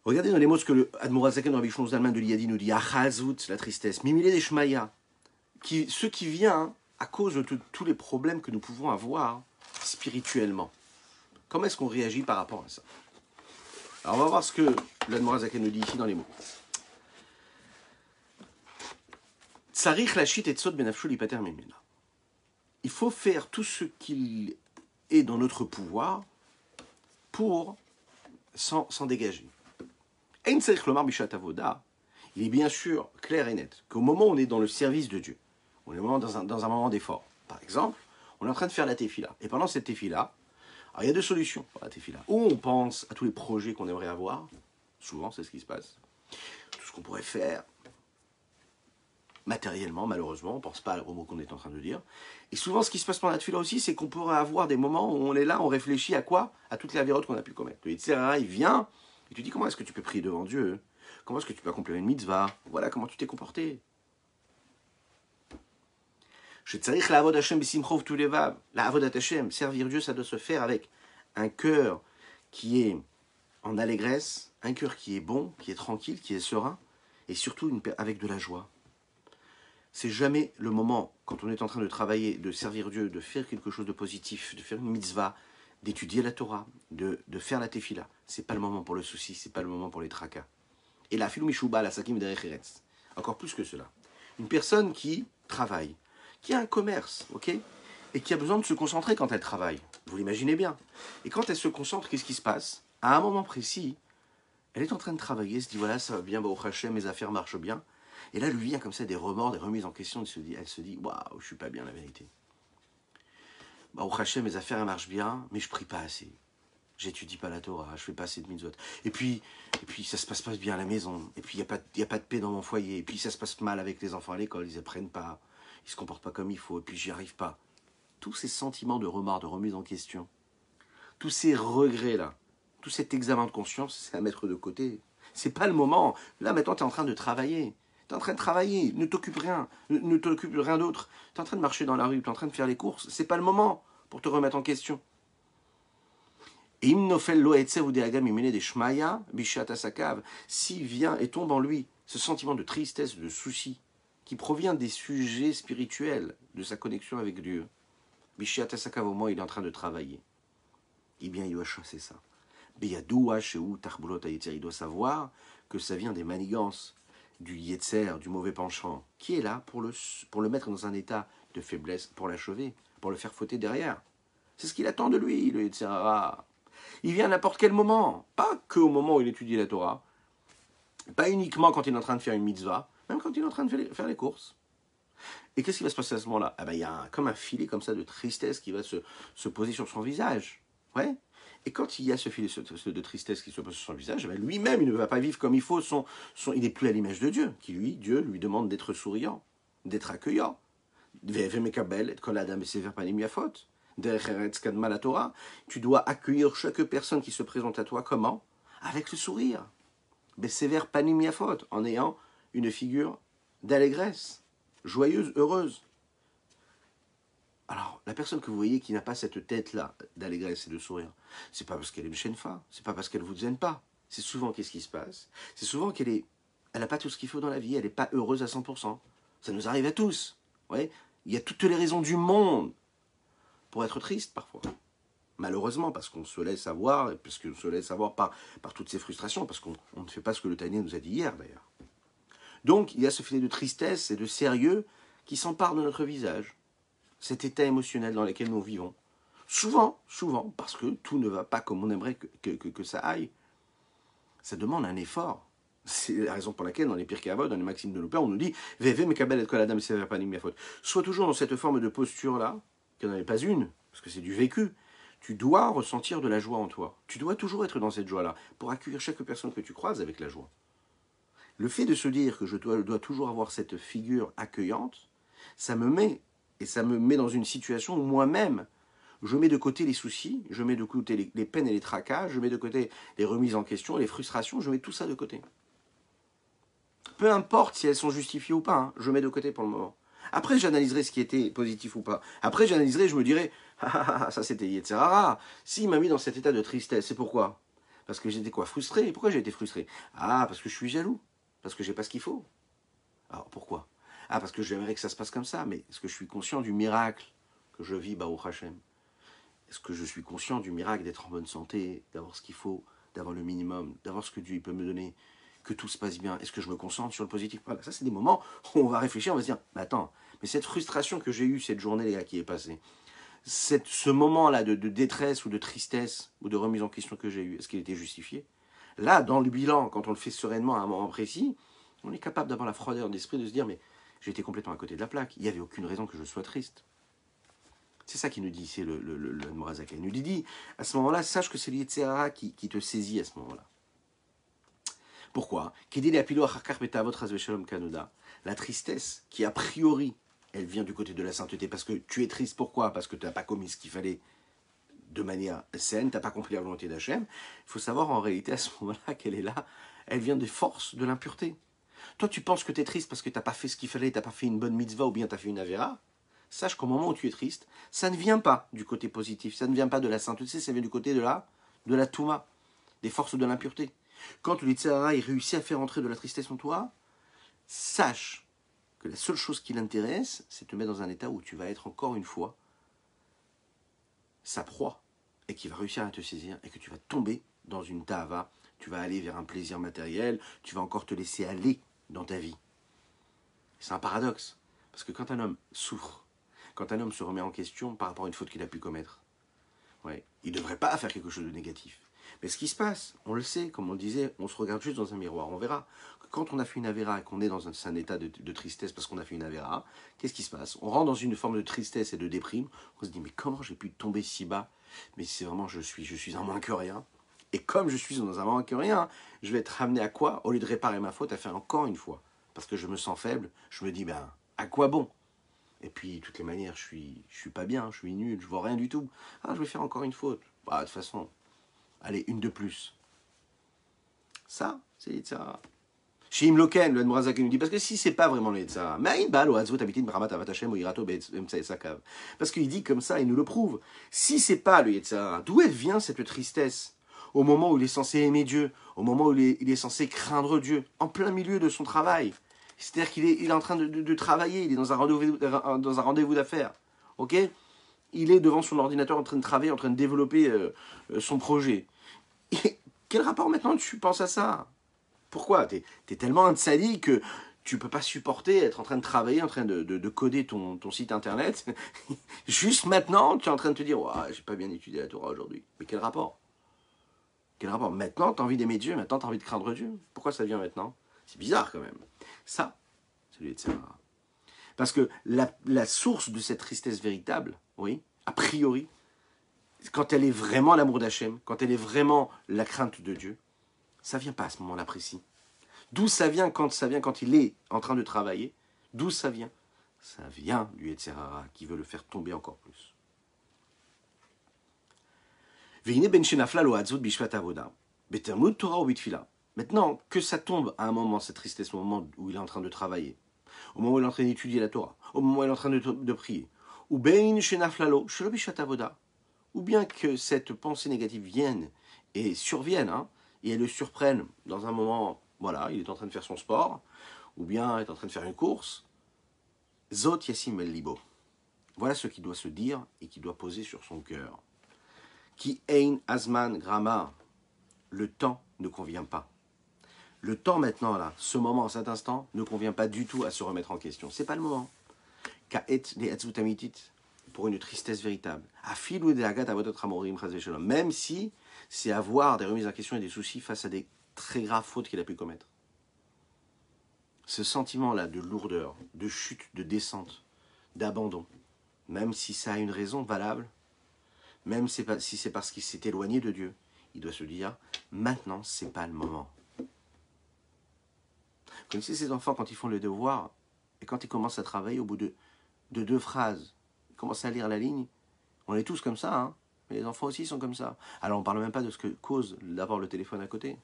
Regardez dans les mots ce que le Admoral Zaken dans Rabbi Zalman de l'Iyadi nous dit. Achazout, la tristesse. Mimile des Shmaya. Ce qui vient à cause de tous les problèmes que nous pouvons avoir spirituellement. Comment est-ce qu'on réagit par rapport à ça? Alors on va voir ce que l'Admoral Zaken nous dit ici dans les mots. Tsarich lachit et tsot benafshu lipater mimena. il faut faire tout ce qu'il est dans notre pouvoir pour s'en dégager. Ein Tzarich Lomar Bishat Avoda, il est bien sûr clair et net qu'au moment où on est dans le service de Dieu, on est dans un moment d'effort. Par exemple, on est en train de faire la tefila. Et pendant cette tefila, alors il y a deux solutions pour la tefila. Ou on pense à tous les projets qu'on aimerait avoir, souvent c'est ce qui se passe, tout ce qu'on pourrait faire, matériellement, malheureusement, on ne pense pas aux mots qu'on est en train de dire. Et souvent, ce qui se passe pendant la tefila aussi, c'est qu'on pourrait avoir des moments où on est là, on réfléchit à quoi? À toutes les avérotes qu'on a pu commettre. Le Yetzer Hara, il vient, et tu dis, comment est-ce que tu peux prier devant Dieu? Comment est-ce que tu peux accomplir une mitzvah? Voilà comment tu t'es comporté. La avodat Hashem, servir Dieu, ça doit se faire avec un cœur qui est en allégresse, un cœur qui est bon, qui est tranquille, qui est serein, et surtout avec de la joie. C'est jamais le moment, quand on est en train de travailler, de servir Dieu, de faire quelque chose de positif, de faire une mitzvah, d'étudier la Torah, de faire la tefila. C'est pas le moment pour le souci, c'est pas le moment pour les tracas. Et la filou mishuba, la sakim derech eretz. Encore plus que cela. Une personne qui travaille, qui a un commerce, ok, et qui a besoin de se concentrer quand elle travaille. Vous l'imaginez bien. Et quand elle se concentre, qu'est-ce qui se passe? À un moment précis, elle est en train de travailler, elle se dit voilà, ça va bien, Baruch Hashem, mes affaires marchent bien. Et là, lui vient comme ça des remords, des remises en question. Elle se dit waouh, je suis pas bien, la vérité. Baruch Hashem, mes affaires elles marchent bien, mais je prie pas assez. J'étudie pas la Torah, je fais pas assez de mitzvot. Et puis ça se passe pas bien à la maison. Et puis il y a pas de paix dans mon foyer. Et puis ça se passe mal avec les enfants à l'école, ils apprennent pas, ils se comportent pas comme il faut. Et puis j'y arrive pas. Tous ces sentiments de remords, de remise en question, tous ces regrets-là, tout cet examen de conscience, c'est à mettre de côté. C'est pas le moment. Là, maintenant, tu es en train de travailler. Tu es en train de travailler. Ne t'occupe rien. Ne t'occupe de rien d'autre. Tu es en train de marcher dans la rue. Tu es en train de faire les courses. C'est pas le moment pour te remettre en question. S'il vient et tombe en lui ce sentiment de tristesse, de souci, qui provient des sujets spirituels, de sa connexion avec Dieu, Bishat Asakav, au moment où il est en train de travailler, eh bien, il doit chasser ça. Il doit savoir que ça vient des manigances du Yetzer, du mauvais penchant, qui est là pour le mettre dans un état de faiblesse, pour l'achever, pour le faire fauter derrière. C'est ce qu'il attend de lui, le Yetzer Hara. Il vient à n'importe quel moment, pas qu'au moment où il étudie la Torah, pas uniquement quand il est en train de faire une mitzvah, même quand il est en train de faire les courses. Et qu'est-ce qui va se passer à ce moment-là? Il y a comme un filet comme ça de tristesse qui va se poser sur son visage. Ouais. Et quand il y a ce filet de tristesse qui se pose sur son visage, lui-même, il ne va pas vivre comme il faut. Il n'est plus à l'image de Dieu, Dieu lui demande d'être souriant, d'être accueillant. Tu dois accueillir chaque personne qui se présente à toi, comment? Avec le sourire. En ayant une figure d'allégresse, joyeuse, heureuse. Alors, la personne que vous voyez qui n'a pas cette tête-là d'allégresse et de sourire, c'est pas parce qu'elle est une shenfa, c'est pas parce qu'elle vous aime pas. C'est souvent qu'est-ce qui se passe? C'est souvent elle n'a pas tout ce qu'il faut dans la vie, elle n'est pas heureuse à 100%. Ça nous arrive à tous. Ouais, il y a toutes les raisons du monde pour être triste parfois. Malheureusement, parce qu'on se laisse avoir, parce qu'on se laisse avoir par toutes ces frustrations, parce qu'on ne fait pas ce que le Tanya nous a dit hier d'ailleurs. Donc, il y a ce filet de tristesse et de sérieux qui s'empare de notre visage. Cet état émotionnel dans lequel nous vivons. Souvent, parce que tout ne va pas comme on aimerait que ça aille. Ça demande un effort. C'est la raison pour laquelle, dans les Pirkei Avot, dans les Maximes de nos pères, on nous dit « Veve mekabel et kol adam sever panim yafot ». Sois toujours dans cette forme de posture-là, qu'il n'y en ait pas une, parce que c'est du vécu. Tu dois ressentir de la joie en toi. Tu dois toujours être dans cette joie-là, pour accueillir chaque personne que tu croises avec la joie. Le fait de se dire que je dois toujours avoir cette figure accueillante, ça me met dans une situation où moi-même, je mets de côté les soucis, je mets de côté les peines et les tracas, je mets de côté les remises en question, les frustrations, je mets tout ça de côté. Peu importe si elles sont justifiées ou pas, hein, je mets de côté pour le moment. Après, j'analyserai ce qui était positif ou pas. Après, j'analyserai, je me dirai, ça c'était Yetzer Hara. S'il m'a mis dans cet état de tristesse, c'est pourquoi? Parce que j'étais quoi? Frustré. Pourquoi j'ai été frustré? Parce que je suis jaloux. Parce que j'ai pas ce qu'il faut. Alors, pourquoi? Parce que j'aimerais que ça se passe comme ça, mais est-ce que je suis conscient du miracle que je vis, Baruch Hashem? Est-ce que je suis conscient du miracle d'être en bonne santé, d'avoir ce qu'il faut, d'avoir le minimum, d'avoir ce que Dieu peut me donner, que tout se passe bien? Est-ce que je me concentre sur le positif? Voilà, ça c'est des moments où on va réfléchir, on va se dire, mais attends, Mais cette frustration que j'ai eue cette journée là, qui est passée, ce moment-là de détresse ou de tristesse ou de remise en question que j'ai eu, est-ce qu'il était justifié? Là, dans le bilan, quand on le fait sereinement à un moment précis, on est capable d'avoir la froideur d'esprit de se dire mais j'ai été complètement à côté de la plaque, il n'y avait aucune raison que je sois triste. C'est ça qu'il nous dit ici le Morazaka. Il nous dit, à ce moment-là, sache que c'est l'Yetzirah qui te saisit à ce moment-là. Pourquoi? La tristesse, qui a priori, elle vient du côté de la sainteté, parce que tu es triste, pourquoi? Parce que tu n'as pas commis ce qu'il fallait de manière saine, tu n'as pas compris la volonté d'Hachem. Il faut savoir en réalité à ce moment-là qu'elle est là, elle vient des forces de l'impureté. Toi, tu penses que tu es triste parce que tu n'as pas fait ce qu'il fallait, tu n'as pas fait une bonne mitzvah ou bien tu as fait une avéra. Sache qu'au moment où tu es triste, ça ne vient pas du côté positif, ça ne vient pas de la sainteté, ça vient du côté de la touma, des forces de l'impureté. Quand le Yitzhara réussit à faire entrer de la tristesse en toi, sache que la seule chose qui l'intéresse, c'est de te mettre dans un état où tu vas être encore une fois sa proie, et qui va réussir à te saisir, et que tu vas tomber dans une ta'ava, tu vas aller vers un plaisir matériel, tu vas encore te laisser aller dans ta vie. C'est un paradoxe, parce que quand un homme souffre, quand un homme se remet en question par rapport à une faute qu'il a pu commettre, ouais, il ne devrait pas faire quelque chose de négatif. Mais ce qui se passe, on le sait, comme on le disait, on se regarde juste dans un miroir. On verra que quand on a fait une avéra et qu'on est dans un état de tristesse parce qu'on a fait une avéra, qu'est-ce qui se passe? On rentre dans une forme de tristesse et de déprime. On se dit, mais comment j'ai pu tomber si bas? Mais c'est vraiment, je suis un moins que rien. Et comme je suis dans un moins que rien, je vais être ramené à quoi? Au lieu de réparer ma faute, à faire encore une fois. Parce que je me sens faible, je me dis, ben, à quoi bon? Et puis, de toutes les manières, je suis pas bien, je suis nul, je vois rien du tout. Ah, je vais faire encore une faute. Bah, de toute façon, allez, une de plus. Ça, c'est l'Yetzirah. Shim Loken, le Admorazak nous dit, parce que si c'est pas vraiment le Yetzirah, parce qu'il dit comme ça, il nous le prouve. Si c'est pas le Yetzirah, d'où elle vient cette tristesse? Au moment où il est censé aimer Dieu, au moment où il est censé craindre Dieu, en plein milieu de son travail. C'est-à-dire qu'il est en train de travailler, il est dans un rendez-vous d'affaires. Ok? Il est devant son ordinateur en train de travailler, en train de développer son projet. Et quel rapport maintenant tu penses à ça? Pourquoi? T'es tellement un sadique que tu peux pas supporter être en train de travailler, en train de coder ton site internet. Juste maintenant, tu es en train de te dire, oh, j'ai pas bien étudié la Torah aujourd'hui. Mais quel rapport? Quel rapport? Maintenant, tu as envie d'aimer Dieu, maintenant, tu as envie de craindre Dieu. Pourquoi ça vient maintenant? C'est bizarre quand même. Ça, c'est le Yetzirah. Parce que la source de cette tristesse véritable, oui, a priori, quand elle est vraiment l'amour d'Hachem, quand elle est vraiment la crainte de Dieu, ça vient pas à ce moment-là précis. D'où ça vient quand il est en train de travailler? D'où ça vient? Ça vient du Yetzirah qui veut le faire tomber encore plus. Maintenant, que ça tombe à un moment, cette tristesse, au moment où il est en train de travailler, au moment où il est en train d'étudier la Torah, au moment où il est en train de prier, ou bien que cette pensée négative vienne et survienne, hein, et elle le surprenne dans un moment, voilà, il est en train de faire son sport, ou bien il est en train de faire une course, Zot Yassim El Libo. Voilà ce qu'il doit se dire et qu'il doit poser sur son cœur. Ki Ein Azman Grama, le temps ne convient pas. Le temps maintenant, là, ce moment, cet instant, ne convient pas du tout à se remettre en question. C'est pas le moment. Ka'et de Hatzutamitit, pour une tristesse véritable. Afilou de Hagat Avotot Hamorim Chazé Shalom. Même si c'est avoir des remises en question et des soucis face à des très graves fautes qu'il a pu commettre. Ce sentiment-là de lourdeur, de chute, de descente, d'abandon, même si ça a une raison valable, même si c'est parce qu'il s'est éloigné de Dieu, il doit se dire, maintenant, c'est pas le moment. Vous connaissez ces enfants quand ils font le devoir, et quand ils commencent à travailler, au bout de 2 phrases, ils commencent à lire la ligne, on est tous comme ça, hein, mais les enfants aussi sont comme ça. Alors on ne parle même pas de ce que cause d'avoir le téléphone à côté.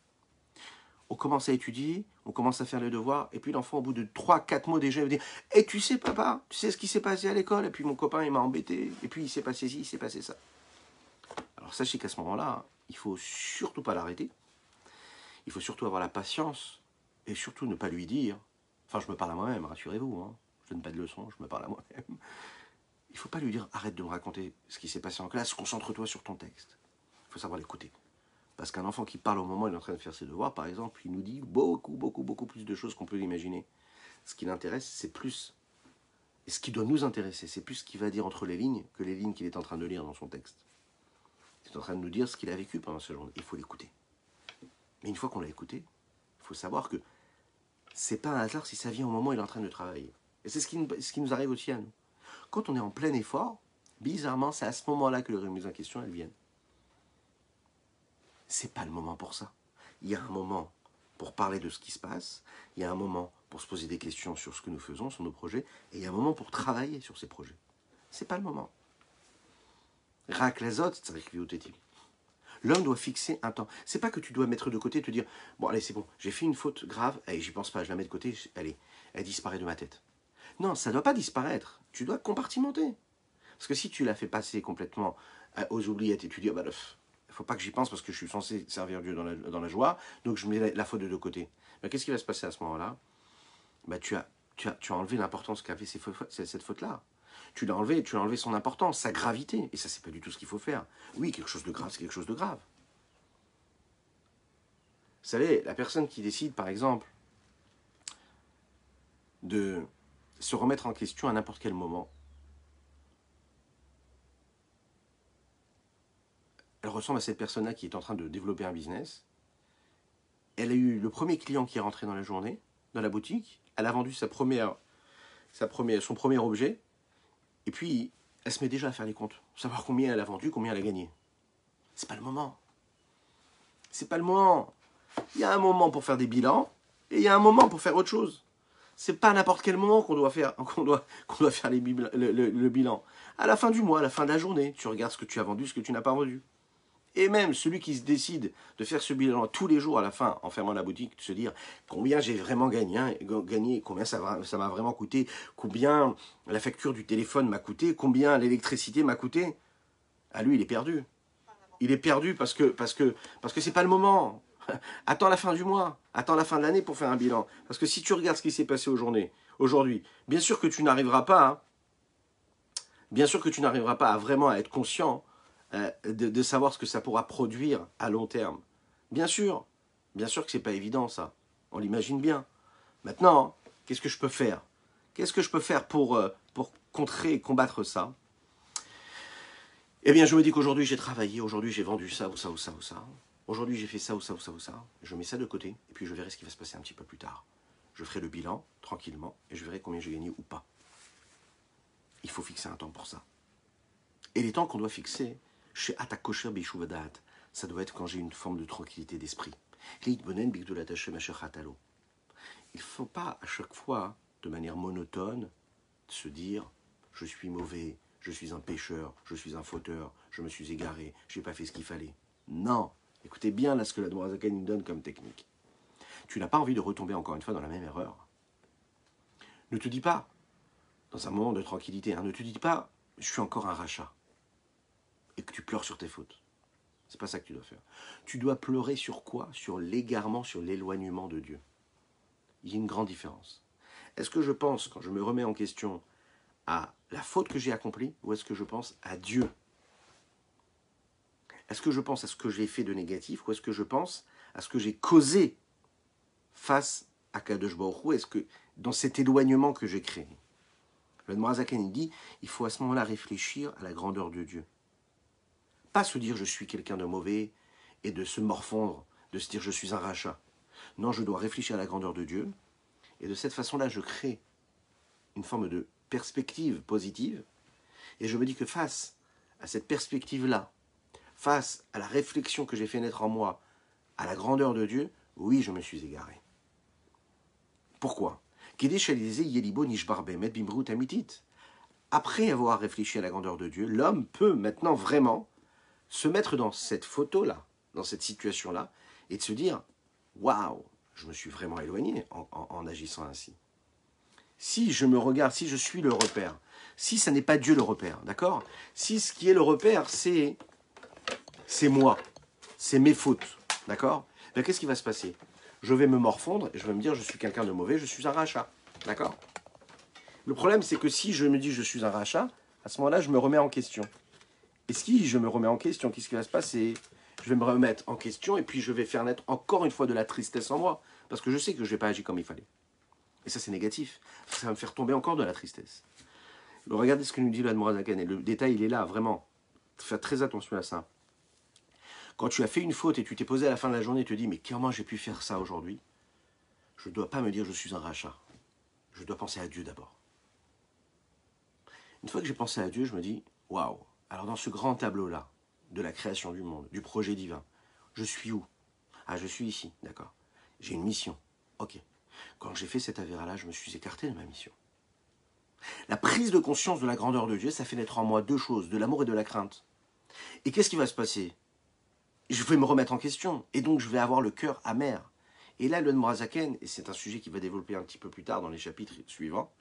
On commence à étudier, on commence à faire le devoir, et puis l'enfant, au bout de 3-4 mots déjà, il va dire « Eh, tu sais papa, tu sais ce qui s'est passé à l'école, et puis mon copain il m'a embêté, et puis il s'est passé ci, il s'est passé ça. » Alors sachez qu'à ce moment-là, il ne faut surtout pas l'arrêter, il faut surtout avoir la patience, et surtout ne pas lui dire, enfin je me parle à moi-même, rassurez-vous, hein, je donne pas de leçons, je me parle à moi-même. Il ne faut pas lui dire arrête de me raconter ce qui s'est passé en classe, concentre-toi sur ton texte. Il faut savoir l'écouter. Parce qu'un enfant qui parle au moment où il est en train de faire ses devoirs, par exemple, il nous dit beaucoup plus de choses qu'on peut l'imaginer. Ce qui l'intéresse, c'est plus Et ce qui doit nous intéresser, c'est plus ce qu'il va dire entre les lignes que les lignes qu'il est en train de lire dans son texte. Il est en train de nous dire ce qu'il a vécu pendant ce jour. Il faut l'écouter. Mais une fois qu'on l'a écouté, il faut savoir que c'est pas un hasard si ça vient au moment où il est en train de travailler. Et c'est ce qui nous arrive aussi à nous. Quand on est en plein effort, bizarrement, c'est à ce moment-là que les remises en question, elles viennent. C'est pas le moment pour ça. Il y a un moment pour parler de ce qui se passe, il y a un moment pour se poser des questions sur ce que nous faisons, sur nos projets, et il y a un moment pour travailler sur ces projets. C'est pas le moment. Rak lazot, l'homme doit fixer un temps. C'est pas que tu dois mettre de côté et te dire bon allez c'est bon, j'ai fait une faute grave, allez j'y pense pas, je la mets de côté, allez, elle disparaît de ma tête. Non, ça ne doit pas disparaître. Tu dois compartimenter. Parce que si tu la fais passer complètement aux oubliettes et tu dis oh, bah, il faut pas que j'y pense parce que je suis censé servir Dieu dans la joie, donc je mets la faute de côté. Ben, qu'est-ce qui va se passer à ce moment-là? Ben, tu as enlevé l'importance qu'avait cette faute-là. Tu l'as enlevé son importance, sa gravité. Et ça, c'est pas du tout ce qu'il faut faire. Oui, quelque chose de grave, c'est quelque chose de grave. Vous savez, la personne qui décide, par exemple, de se remettre en question à n'importe quel moment, elle ressemble à cette personne-là qui est en train de développer un business. Elle a eu le premier client qui est rentré dans la journée, dans la boutique. Elle a vendu son premier objet. Et puis, elle se met déjà à faire les comptes. Savoir combien elle a vendu, combien elle a gagné. C'est pas le moment. C'est pas le moment. Il y a un moment pour faire des bilans et il y a un moment pour faire autre chose. C'est pas à n'importe quel moment qu'on doit faire, le bilan. À la fin du mois, à la fin de la journée, tu regardes ce que tu as vendu, ce que tu n'as pas vendu. Et même celui qui se décide de faire ce bilan tous les jours à la fin, en fermant la boutique, de se dire combien j'ai vraiment gagné, combien ça m'a vraiment coûté, combien la facture du téléphone m'a coûté, combien l'électricité m'a coûté. Ah lui, il est perdu. Il est perdu parce que c'est pas le moment. Attends la fin du mois, attends la fin de l'année pour faire un bilan. Parce que si tu regardes ce qui s'est passé aujourd'hui, bien sûr que tu n'arriveras pas, à vraiment à être conscient de savoir ce que ça pourra produire à long terme. Bien sûr que c'est pas évident ça. On l'imagine bien. Maintenant, qu'est-ce que je peux faire? Qu'est-ce que je peux faire pour contrer et combattre ça? Eh bien, je me dis qu'aujourd'hui j'ai travaillé, aujourd'hui j'ai vendu ça ou ça ou ça ou ça. Aujourd'hui j'ai fait ça ou ça ou ça ou ça. Je mets ça de côté et puis je verrai ce qui va se passer un petit peu plus tard. Je ferai le bilan tranquillement et je verrai combien j'ai gagné ou pas. Il faut fixer un temps pour ça. Et les temps qu'on doit fixer, chez Atakosher Beishuvadat, ça doit être quand j'ai une forme de tranquillité d'esprit. Il ne faut pas à chaque fois, de manière monotone, se dire je suis mauvais, je suis un pécheur, je suis un fauteur, je me suis égaré, je n'ai pas fait ce qu'il fallait. Non, écoutez bien là ce que la Noirzakan nous donne comme technique. Tu n'as pas envie de retomber encore une fois dans la même erreur. Ne te dis pas, dans un moment de tranquillité, ne te dis pas je suis encore un rachat et que tu pleures sur tes fautes. C'est pas ça que tu dois faire. Tu dois pleurer sur quoi? Sur l'égarement, sur l'éloignement de Dieu. Il y a une grande différence. Est-ce que je pense, quand je me remets en question, à la faute que j'ai accomplie ou est-ce que je pense à Dieu? Est-ce que je pense à ce que j'ai fait de négatif ou est-ce que je pense à ce que j'ai causé face à Kadosh Baruch Hu? Est-ce que dans cet éloignement que j'ai créé? Le Noirzakan dit, il faut à ce moment-là réfléchir à la grandeur de Dieu. Pas se dire je suis quelqu'un de mauvais et de se morfondre, de se dire je suis un rachat. Non, je dois réfléchir à la grandeur de Dieu et de cette façon-là, je crée une forme de perspective positive et je me dis que face à cette perspective-là, face à la réflexion que j'ai fait naître en moi, à la grandeur de Dieu, oui, je me suis égaré. Pourquoi? Après avoir réfléchi à la grandeur de Dieu, l'homme peut maintenant vraiment se mettre dans cette photo-là, dans cette situation-là, et de se dire « Waouh, je me suis vraiment éloigné en agissant ainsi. » Si je me regarde, si je suis le repère, si ça n'est pas Dieu le repère, d'accord? Si ce qui est le repère, c'est moi, c'est mes fautes, d'accord? Ben, qu'est-ce qui va se passer? Je vais me morfondre et je vais me dire je suis quelqu'un de mauvais, je suis un rachat, d'accord? Le problème, c'est que si je me dis je suis un rachat, à ce moment-là, je me remets en question. Et si je me remets en question, qu'est-ce qui va se passer? Je vais me remettre en question et puis je vais faire naître encore une fois de la tristesse en moi. Parce que je sais que je n'ai pas agi comme il fallait. Et ça, c'est négatif. Ça va me faire tomber encore de la tristesse. Regardez ce que nous dit l'Admor Zaken, et le détail, il est là, vraiment. Faites très attention à ça. Quand tu as fait une faute et tu t'es posé à la fin de la journée et te dis, mais comment j'ai pu faire ça aujourd'hui? Je ne dois pas me dire, je suis un rachat. Je dois penser à Dieu d'abord. Une fois que j'ai pensé à Dieu, je me dis, waouh, alors dans ce grand tableau-là, de la création du monde, du projet divin, je suis où? Ah, je suis ici, d'accord. J'ai une mission. Ok. Quand j'ai fait cet avéra-là, je me suis écarté de ma mission. La prise de conscience de la grandeur de Dieu, ça fait naître en moi deux choses, de l'amour et de la crainte. Et qu'est-ce qui va se passer? Je vais me remettre en question, et donc je vais avoir le cœur amer. Et là, le Morazaken, et c'est un sujet qui va développer un petit peu plus tard dans les chapitres suivants,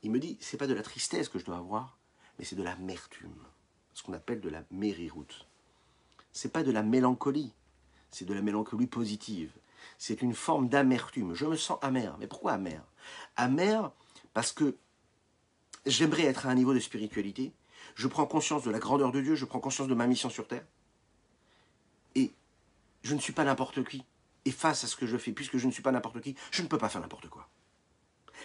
il me dit, c'est pas de la tristesse que je dois avoir, mais c'est de l'amertume, ce qu'on appelle de la mériroute. C'est pas de la mélancolie, c'est de la mélancolie positive. C'est une forme d'amertume. Je me sens amer. Mais pourquoi amer? Amer parce que j'aimerais être à un niveau de spiritualité. Je prends conscience de la grandeur de Dieu, je prends conscience de ma mission sur terre. Et je ne suis pas n'importe qui. Et face à ce que je fais, puisque je ne suis pas n'importe qui, je ne peux pas faire n'importe quoi.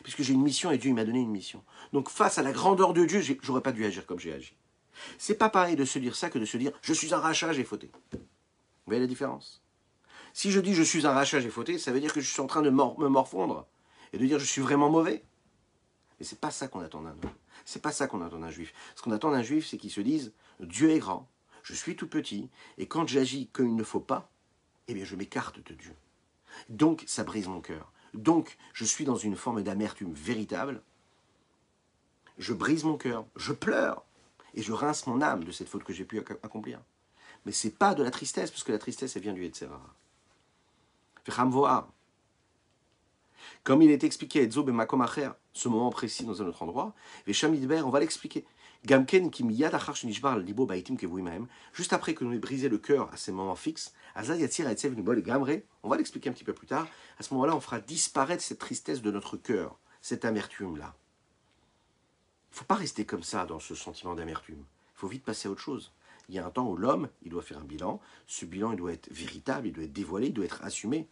Puisque j'ai une mission et Dieu il m'a donné une mission. Donc face à la grandeur de Dieu, j'aurais pas dû agir comme j'ai agi. C'est pas pareil de se dire ça que de se dire je suis un rachat, j'ai fauté. Vous voyez la différence? Si je dis je suis un rachat, j'ai fauté, ça veut dire que je suis en train de me morfondre et de dire je suis vraiment mauvais. Mais c'est pas ça qu'on attend d'un homme. C'est pas ça qu'on attend d'un juif. Ce qu'on attend d'un juif, c'est qu'il se dise Dieu est grand, je suis tout petit, et quand j'agis comme il ne faut pas, eh bien je m'écarte de Dieu. Donc ça brise mon cœur. Donc je suis dans une forme d'amertume véritable. Je brise mon cœur, je pleure, et je rince mon âme de cette faute que j'ai pu accomplir. Mais c'est pas de la tristesse, parce que la tristesse, elle vient du Yetzirah. Comme il est expliqué, ce moment précis dans un autre endroit, on va l'expliquer. Juste après que nous ayons brisé le cœur à ces moments fixes, on va l'expliquer un petit peu plus tard, à ce moment-là, on fera disparaître cette tristesse de notre cœur, cette amertume-là. Il ne faut pas rester comme ça dans ce sentiment d'amertume. Il faut vite passer à autre chose. Il y a un temps où l'homme, il doit faire un bilan. Ce bilan, il doit être véritable, il doit être dévoilé, il doit être assumé.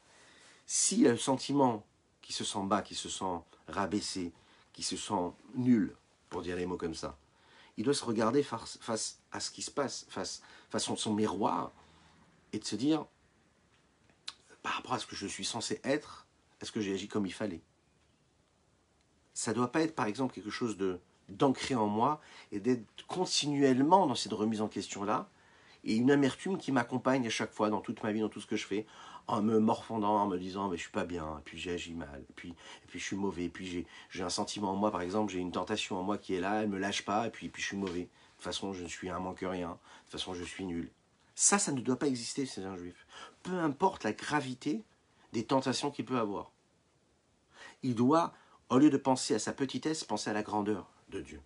S'il a le sentiment qui se sent bas, qui se sent rabaissé, qui se sent nul, pour dire les mots comme ça, il doit se regarder face à ce qui se passe, face à son miroir, et de se dire, par rapport à ce que je suis censé être, est-ce que j'ai agi comme il fallait? Ça ne doit pas être, par exemple, quelque chose d'ancré en moi, et d'être continuellement dans cette remise en question-là, et une amertume qui m'accompagne à chaque fois, dans toute ma vie, dans tout ce que je fais, en me morfondant, en me disant mais je suis pas bien, et puis j'ai agi mal, et puis je suis mauvais, et puis j'ai un sentiment en moi, par exemple, j'ai une tentation en moi qui est là, elle me lâche pas, et puis je suis mauvais. De toute façon, je suis un manque rien, de toute façon, je suis nul. Ça ne doit pas exister chez un juif. Peu importe la gravité des tentations qu'il peut avoir. Il doit, au lieu de penser à sa petitesse, penser à la grandeur de Dieu.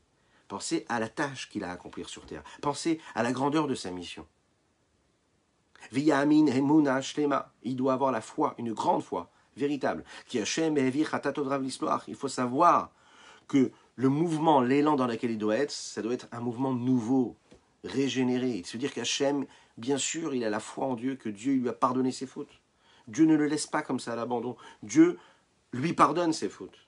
Penser à la tâche qu'il a à accomplir sur terre. Penser à la grandeur de sa mission. Viyamin emuna shlema. Il doit avoir la foi, une grande foi, véritable. Il faut savoir que le mouvement, l'élan dans lequel il doit être, ça doit être un mouvement nouveau, régénéré. Se dire qu'Hachem, bien sûr, il a la foi en Dieu, que Dieu lui a pardonné ses fautes. Dieu ne le laisse pas comme ça à l'abandon. Dieu lui pardonne ses fautes.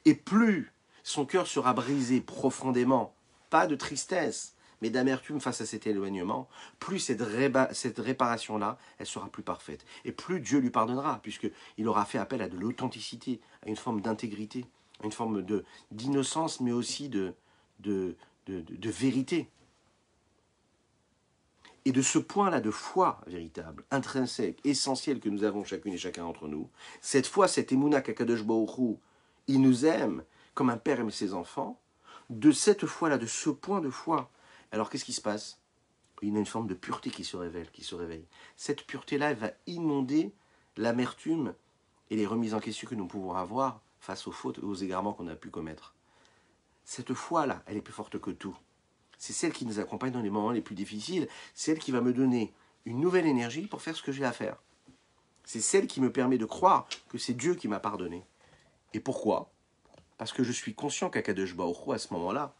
Et plus son cœur sera brisé profondément, pas de tristesse, mais d'amertume face à cet éloignement, plus cette réparation-là, elle sera plus parfaite. Et plus Dieu lui pardonnera, puisqu'il aura fait appel à de l'authenticité, à une forme d'intégrité, à une forme d'innocence, mais aussi de vérité. Et de ce point-là de foi véritable, intrinsèque, essentiel que nous avons chacune et chacun d'entre nous, cette foi, cette émouna qu'Akadosh Baruch Hu, il nous aime comme un père aime ses enfants, de cette foi-là, de ce point de foi, alors qu'est-ce qui se passe? Il y a une forme de pureté qui se réveille. Cette pureté-là, elle va inonder l'amertume et les remises en question que nous pouvons avoir face aux fautes et aux égarements qu'on a pu commettre. Cette foi-là, elle est plus forte que tout. C'est celle qui nous accompagne dans les moments les plus difficiles. C'est elle qui va me donner une nouvelle énergie pour faire ce que j'ai à faire. C'est celle qui me permet de croire que c'est Dieu qui m'a pardonné. Et pourquoi? Parce que je suis conscient qu'Akadosh Baruch Hu, à ce moment-là,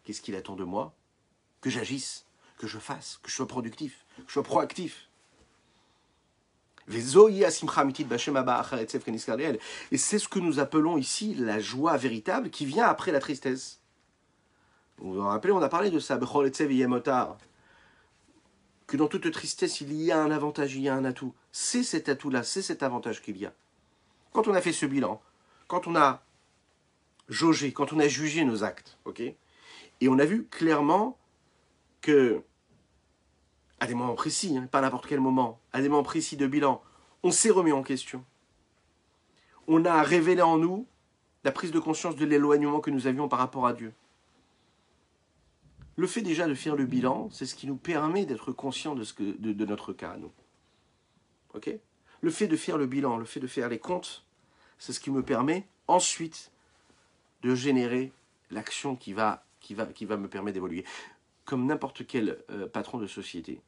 qu'est-ce qu'il attend de moi? Que j'agisse, que je fasse, que je sois productif, que je sois proactif. Et c'est ce que nous appelons ici la joie véritable qui vient après la tristesse. Vous vous rappelez, on a parlé de ça, Bechol Etzev Yemotar, que dans toute tristesse, il y a un avantage, il y a un atout. C'est cet atout-là, c'est cet avantage qu'il y a. Quand on a fait ce bilan, quand on a jaugé, quand on a jugé nos actes, ok, et on a vu clairement que, à des moments précis, pas à n'importe quel moment, à des moments précis de bilan, on s'est remis en question. On a révélé en nous la prise de conscience de l'éloignement que nous avions par rapport à Dieu. Le fait déjà de faire le bilan, c'est ce qui nous permet d'être conscients de notre cas à nous. Ok ? Le fait de faire le bilan, le fait de faire les comptes, c'est ce qui me permet ensuite de générer l'action qui va me permettre d'évoluer. Comme n'importe quel patron de société,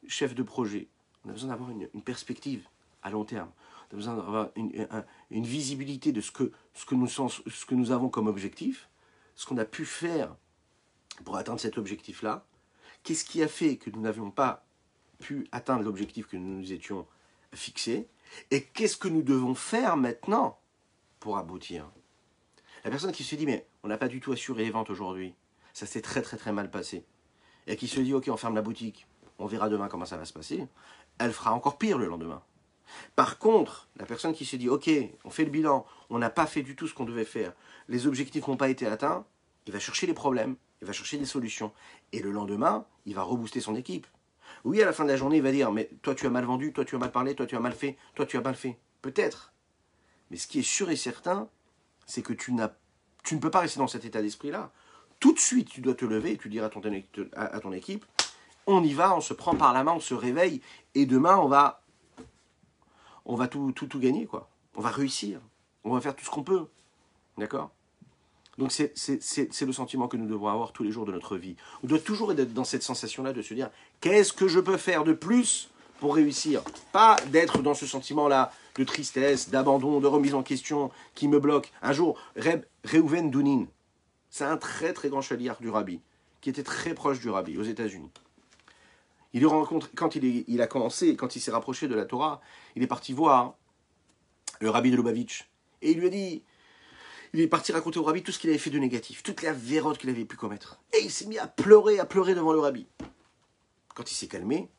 chef de projet, on a besoin d'avoir une perspective à long terme. On a besoin d'avoir une visibilité de ce que nous avons comme objectif, ce qu'on a pu faire pour atteindre cet objectif-là. Qu'est-ce qui a fait que nous n'avions pas pu atteindre l'objectif que nous nous étions fixé, et qu'est-ce que nous devons faire maintenant pour aboutir. La personne qui se dit, mais on n'a pas du tout assuré les ventes aujourd'hui, ça s'est très très très mal passé, et qui se dit, ok, on ferme la boutique, on verra demain comment ça va se passer, elle fera encore pire le lendemain. Par contre, la personne qui se dit, ok, on fait le bilan, on n'a pas fait du tout ce qu'on devait faire, les objectifs n'ont pas été atteints, il va chercher les problèmes, il va chercher des solutions, et le lendemain, il va rebooster son équipe. Oui, à la fin de la journée, il va dire, mais toi tu as mal vendu, toi tu as mal parlé, toi tu as mal fait, toi tu as mal fait. Peut-être. Mais ce qui est sûr et certain, c'est que tu ne peux pas rester dans cet état d'esprit-là. Tout de suite, tu dois te lever et tu diras à ton équipe, on y va, on se prend par la main, on se réveille, et demain, on va tout gagner, quoi. On va réussir. On va faire tout ce qu'on peut. D'accord ? Donc c'est le sentiment que nous devons avoir tous les jours de notre vie. On doit toujours être dans cette sensation-là de se dire, qu'est-ce que je peux faire de plus pour réussir ? Pas d'être dans ce sentiment-là de tristesse, d'abandon, de remise en question qui me bloque. Un jour, Reuven Dounin, c'est un très très grand chaliard du Rabbi, qui était très proche du Rabbi aux États-Unis. Il le rencontre, quand il a commencé, quand il s'est rapproché de la Torah, il est parti voir le Rabbi de Lubavitch. Et il lui a dit, il est parti raconter au Rabbi tout ce qu'il avait fait de négatif, toute la vérote qu'il avait pu commettre. Et il s'est mis à pleurer devant le Rabbi. Quand il s'est calmé,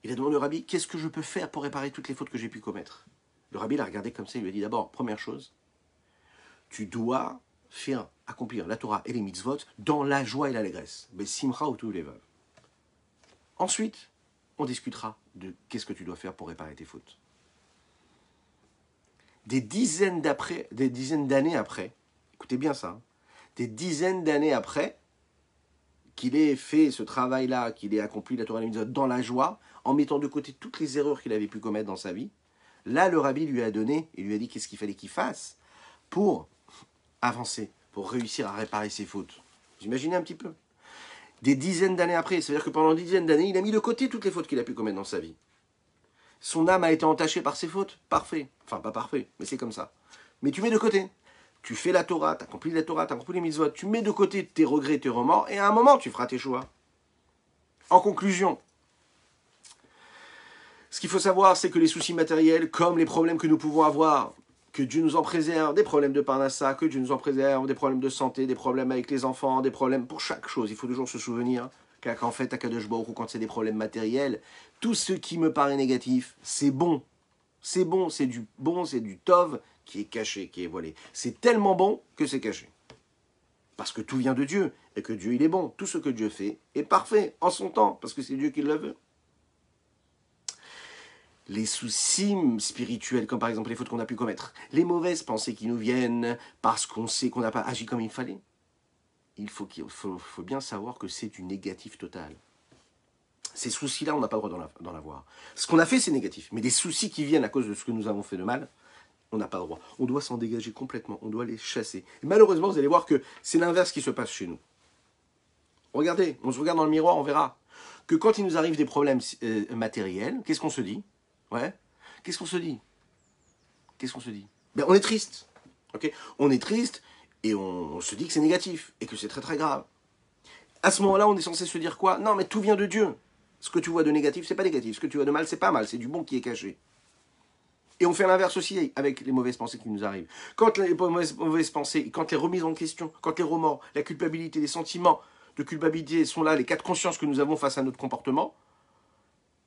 il a demandé au Rabbi, qu'est-ce que je peux faire pour réparer toutes les fautes que j'ai pu commettre ? Le Rabbi l'a regardé comme ça, il lui a dit d'abord, première chose, tu dois accomplir la Torah et les mitzvot dans la joie et l'allégresse. Besimcha ou tous les veuves. Ensuite, on discutera de qu'est-ce que tu dois faire pour réparer tes fautes. Des dizaines d'années après, écoutez bien ça, des dizaines d'années après qu'il ait fait ce travail-là, qu'il ait accompli la Torah et les mitzvot dans la joie, en mettant de côté toutes les erreurs qu'il avait pu commettre dans sa vie, là le Rabbi lui a donné, et lui a dit qu'est-ce qu'il fallait qu'il fasse pour avancer, pour réussir à réparer ses fautes. Vous imaginez un petit peu ? Des dizaines d'années après, c'est-à-dire que pendant des dizaines d'années, il a mis de côté toutes les fautes qu'il a pu commettre dans sa vie. Son âme a été entachée par ses fautes, parfait. Enfin, pas parfait, mais c'est comme ça. Mais tu mets de côté. Tu fais la Torah, tu accomplis la Torah, tu accomplis les mitzvot, tu mets de côté tes regrets, tes remords, et à un moment, tu feras tes choix. En conclusion, ce qu'il faut savoir, c'est que les soucis matériels, comme les problèmes que nous pouvons avoir, que Dieu nous en préserve, des problèmes de parnassa, que Dieu nous en préserve, des problèmes de santé, des problèmes avec les enfants, des problèmes pour chaque chose. Il faut toujours se souvenir qu'en fait, à Kadosh Baruch Hu, quand c'est des problèmes matériels, tout ce qui me paraît négatif, c'est bon. C'est bon, c'est du tov qui est caché, qui est voilé. C'est tellement bon que c'est caché. Parce que tout vient de Dieu, et que Dieu, il est bon. Tout ce que Dieu fait est parfait, en son temps, parce que c'est Dieu qui le veut. Les soucis spirituels, comme par exemple les fautes qu'on a pu commettre, les mauvaises pensées qui nous viennent parce qu'on sait qu'on n'a pas agi comme il fallait, il faut bien savoir que c'est du négatif total. Ces soucis-là, on n'a pas le droit d'en avoir. Ce qu'on a fait, c'est négatif. Mais des soucis qui viennent à cause de ce que nous avons fait de mal, on n'a pas le droit. On doit s'en dégager complètement, on doit les chasser. Et malheureusement, vous allez voir que c'est l'inverse qui se passe chez nous. Regardez, on se regarde dans le miroir, on verra que quand il nous arrive des problèmes matériels, qu'est-ce qu'on se dit ? Ouais. Qu'est-ce qu'on se dit ? Ben, on est triste. Okay ? On est triste et on se dit que c'est négatif et que c'est très très grave. À ce moment-là, on est censé se dire quoi ? Non, mais tout vient de Dieu. Ce que tu vois de négatif, c'est pas négatif. Ce que tu vois de mal, c'est pas mal. C'est du bon qui est caché. Et on fait l'inverse aussi avec les mauvaises pensées qui nous arrivent. Quand les mauvaises pensées, quand les remises en question, quand les remords, la culpabilité, les sentiments de culpabilité sont là, les cas de conscience que nous avons face à notre comportement,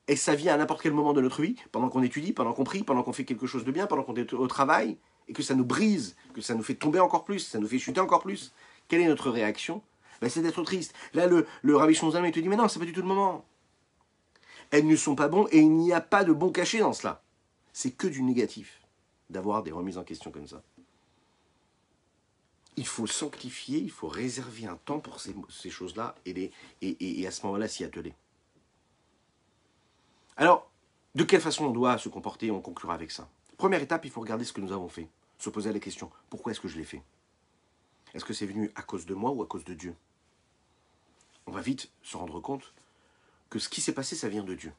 et ça vient à n'importe quel moment de notre vie, pendant qu'on étudie, pendant qu'on prie, pendant qu'on fait quelque chose de bien, pendant qu'on est au travail, et que ça nous brise, que ça nous fait tomber encore plus, ça nous fait chuter encore plus. Quelle est notre réaction? C'est d'être triste. Là, le Rabbi Shonzalman, il te dit, mais non, c'est pas du tout le moment. Elles ne sont pas bonnes, et il n'y a pas de bon caché dans cela. C'est que du négatif, d'avoir des remises en question comme ça. Il faut sanctifier, il faut réserver un temps pour ces choses-là, et à ce moment-là, s'y atteler. Alors, de quelle façon on doit se comporter? On conclura avec ça. Première étape, il faut regarder ce que nous avons fait. Se poser la question, pourquoi est-ce que je l'ai fait? Est-ce que c'est venu à cause de moi ou à cause de Dieu? On va vite se rendre compte que ce qui s'est passé, ça vient de Dieu.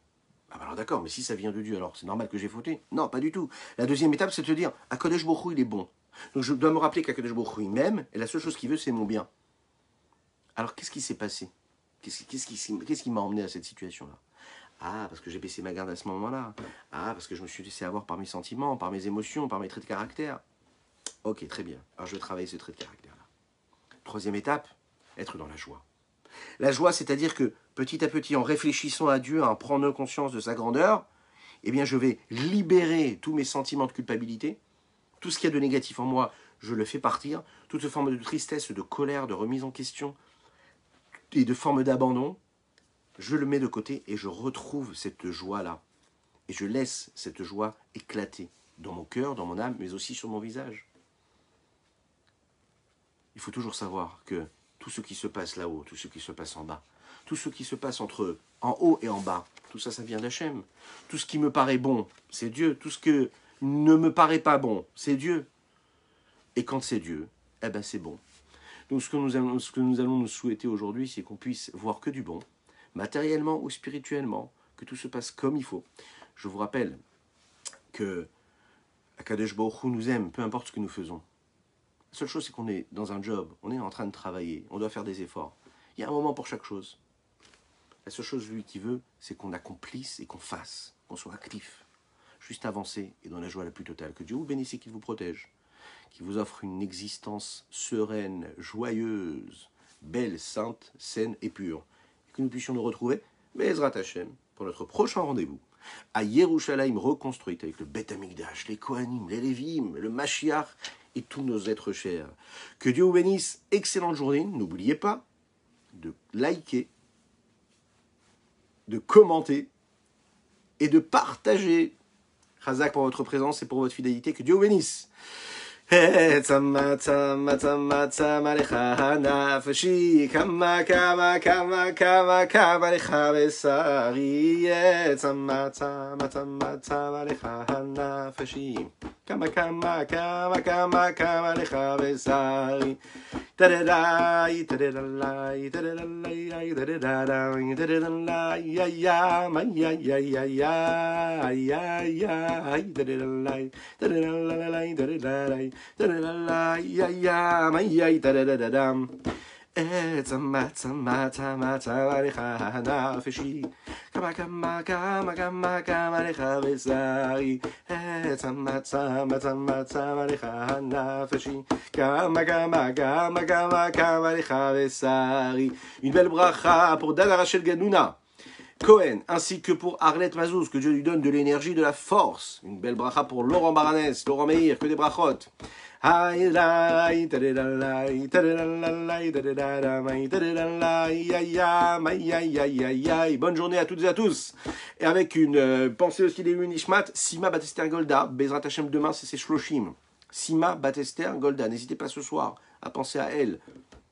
Ah bah alors d'accord, mais si ça vient de Dieu, alors c'est normal que j'ai fauté? Non, pas du tout. La deuxième étape, c'est de se dire, Akadosh Baruch Hu, il est bon. Donc je dois me rappeler qu'Akadosh Baruch Hu, il m'aime, et la seule chose qu'il veut, c'est mon bien. Alors qu'est-ce qui s'est passé? Qu'est-ce qui m'a emmené à cette situation-là? Ah, parce que j'ai baissé ma garde à ce moment-là. Ah, parce que je me suis laissé avoir par mes sentiments, par mes émotions, par mes traits de caractère. Ok, très bien. Alors je vais travailler ce trait de caractère-là. Troisième étape, être dans la joie. La joie, c'est-à-dire que petit à petit, en réfléchissant à Dieu, en prenant conscience de sa grandeur, eh bien, je vais libérer tous mes sentiments de culpabilité. Tout ce qu'il y a de négatif en moi, je le fais partir. Toute forme de tristesse, de colère, de remise en question et de forme d'abandon, je le mets de côté et je retrouve cette joie-là. Et je laisse cette joie éclater dans mon cœur, dans mon âme, mais aussi sur mon visage. Il faut toujours savoir que tout ce qui se passe là-haut, tout ce qui se passe en bas, tout ce qui se passe entre en haut et en bas, tout ça, ça vient d'Hachem. Tout ce qui me paraît bon, c'est Dieu. Tout ce que ne me paraît pas bon, c'est Dieu. Et quand c'est Dieu, eh ben c'est bon. Donc ce que nous allons nous souhaiter aujourd'hui, c'est qu'on puisse voir que du bon, matériellement ou spirituellement, que tout se passe comme il faut. Je vous rappelle que Akadosh Baruch Hu nous aime, peu importe ce que nous faisons. La seule chose, c'est qu'on est dans un job, on est en train de travailler, on doit faire des efforts. Il y a un moment pour chaque chose. La seule chose, lui, qui veut, c'est qu'on accomplisse et qu'on fasse, qu'on soit actif, juste avancer et dans la joie la plus totale. Que Dieu vous bénisse et qu'il vous protège, qu'il vous offre une existence sereine, joyeuse, belle, sainte, saine et pure. Et que nous puissions nous retrouver, Be'ezrat Hashem, pour notre prochain rendez-vous, à Yerushalayim reconstruite avec le Beth Amikdash, les Kohanim, les Lévim, le Mashiach et tous nos êtres chers. Que Dieu vous bénisse, excellente journée, n'oubliez pas de liker, de commenter et de partager. Chazak pour votre présence et pour votre fidélité, que Dieu vous bénisse. Tzama tzama tzama tzama lecha nafshi kama kama kama kama kama lecha besari tzama tzama tzama tzama lecha nafshi kama kama kama kama kama lecha besari tadadai tadadai tadadai tadadai tadadai ya ya ma ya ya ya ya ya ya tadadai tadadai tadadai Une belle bracha pour Dana Rachel Gadnouna Cohen, ainsi que pour Arlette Mazouz, que Dieu lui donne de l'énergie, de la force. Une belle bracha pour Laurent Baranès, Laurent Meir, que des brachot. Bonne journée à toutes et à tous. Et avec une pensée aussi des Nishmat, Sima Batester Golda, Bezrat Hashem demain, c'est Shloshim. Sima Batester Golda, n'hésitez pas ce soir à penser à elle.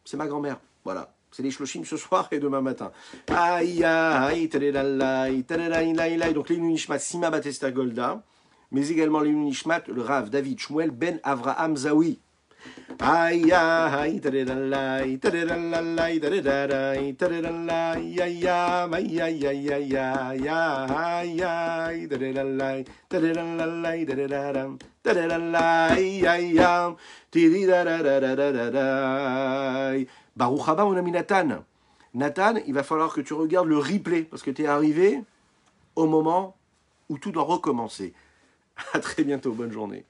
C'est ma grand-mère, voilà. C'est les shloshim ce soir et demain matin. Aïe, aïe, tadadalai, tadadalai. Donc les Nishmat, Sima Batester Golda, mais également les Nishmat, le Rav David Shmuel Ben Avraham Zawi. Aïe, aïe, tadadalai, tadadalai, tadadalai, tadadalai, aïe, aïe, aïe, aïe, aïe, aïe, aïe, tadadalai, tadadalai, tadadalam, tadadalai, aïe, aïe, tididadadadadadadai. Baruch haba mon ami Nathan. Nathan, il va falloir que tu regardes le replay parce que tu es arrivé au moment où tout doit recommencer. À très bientôt, bonne journée.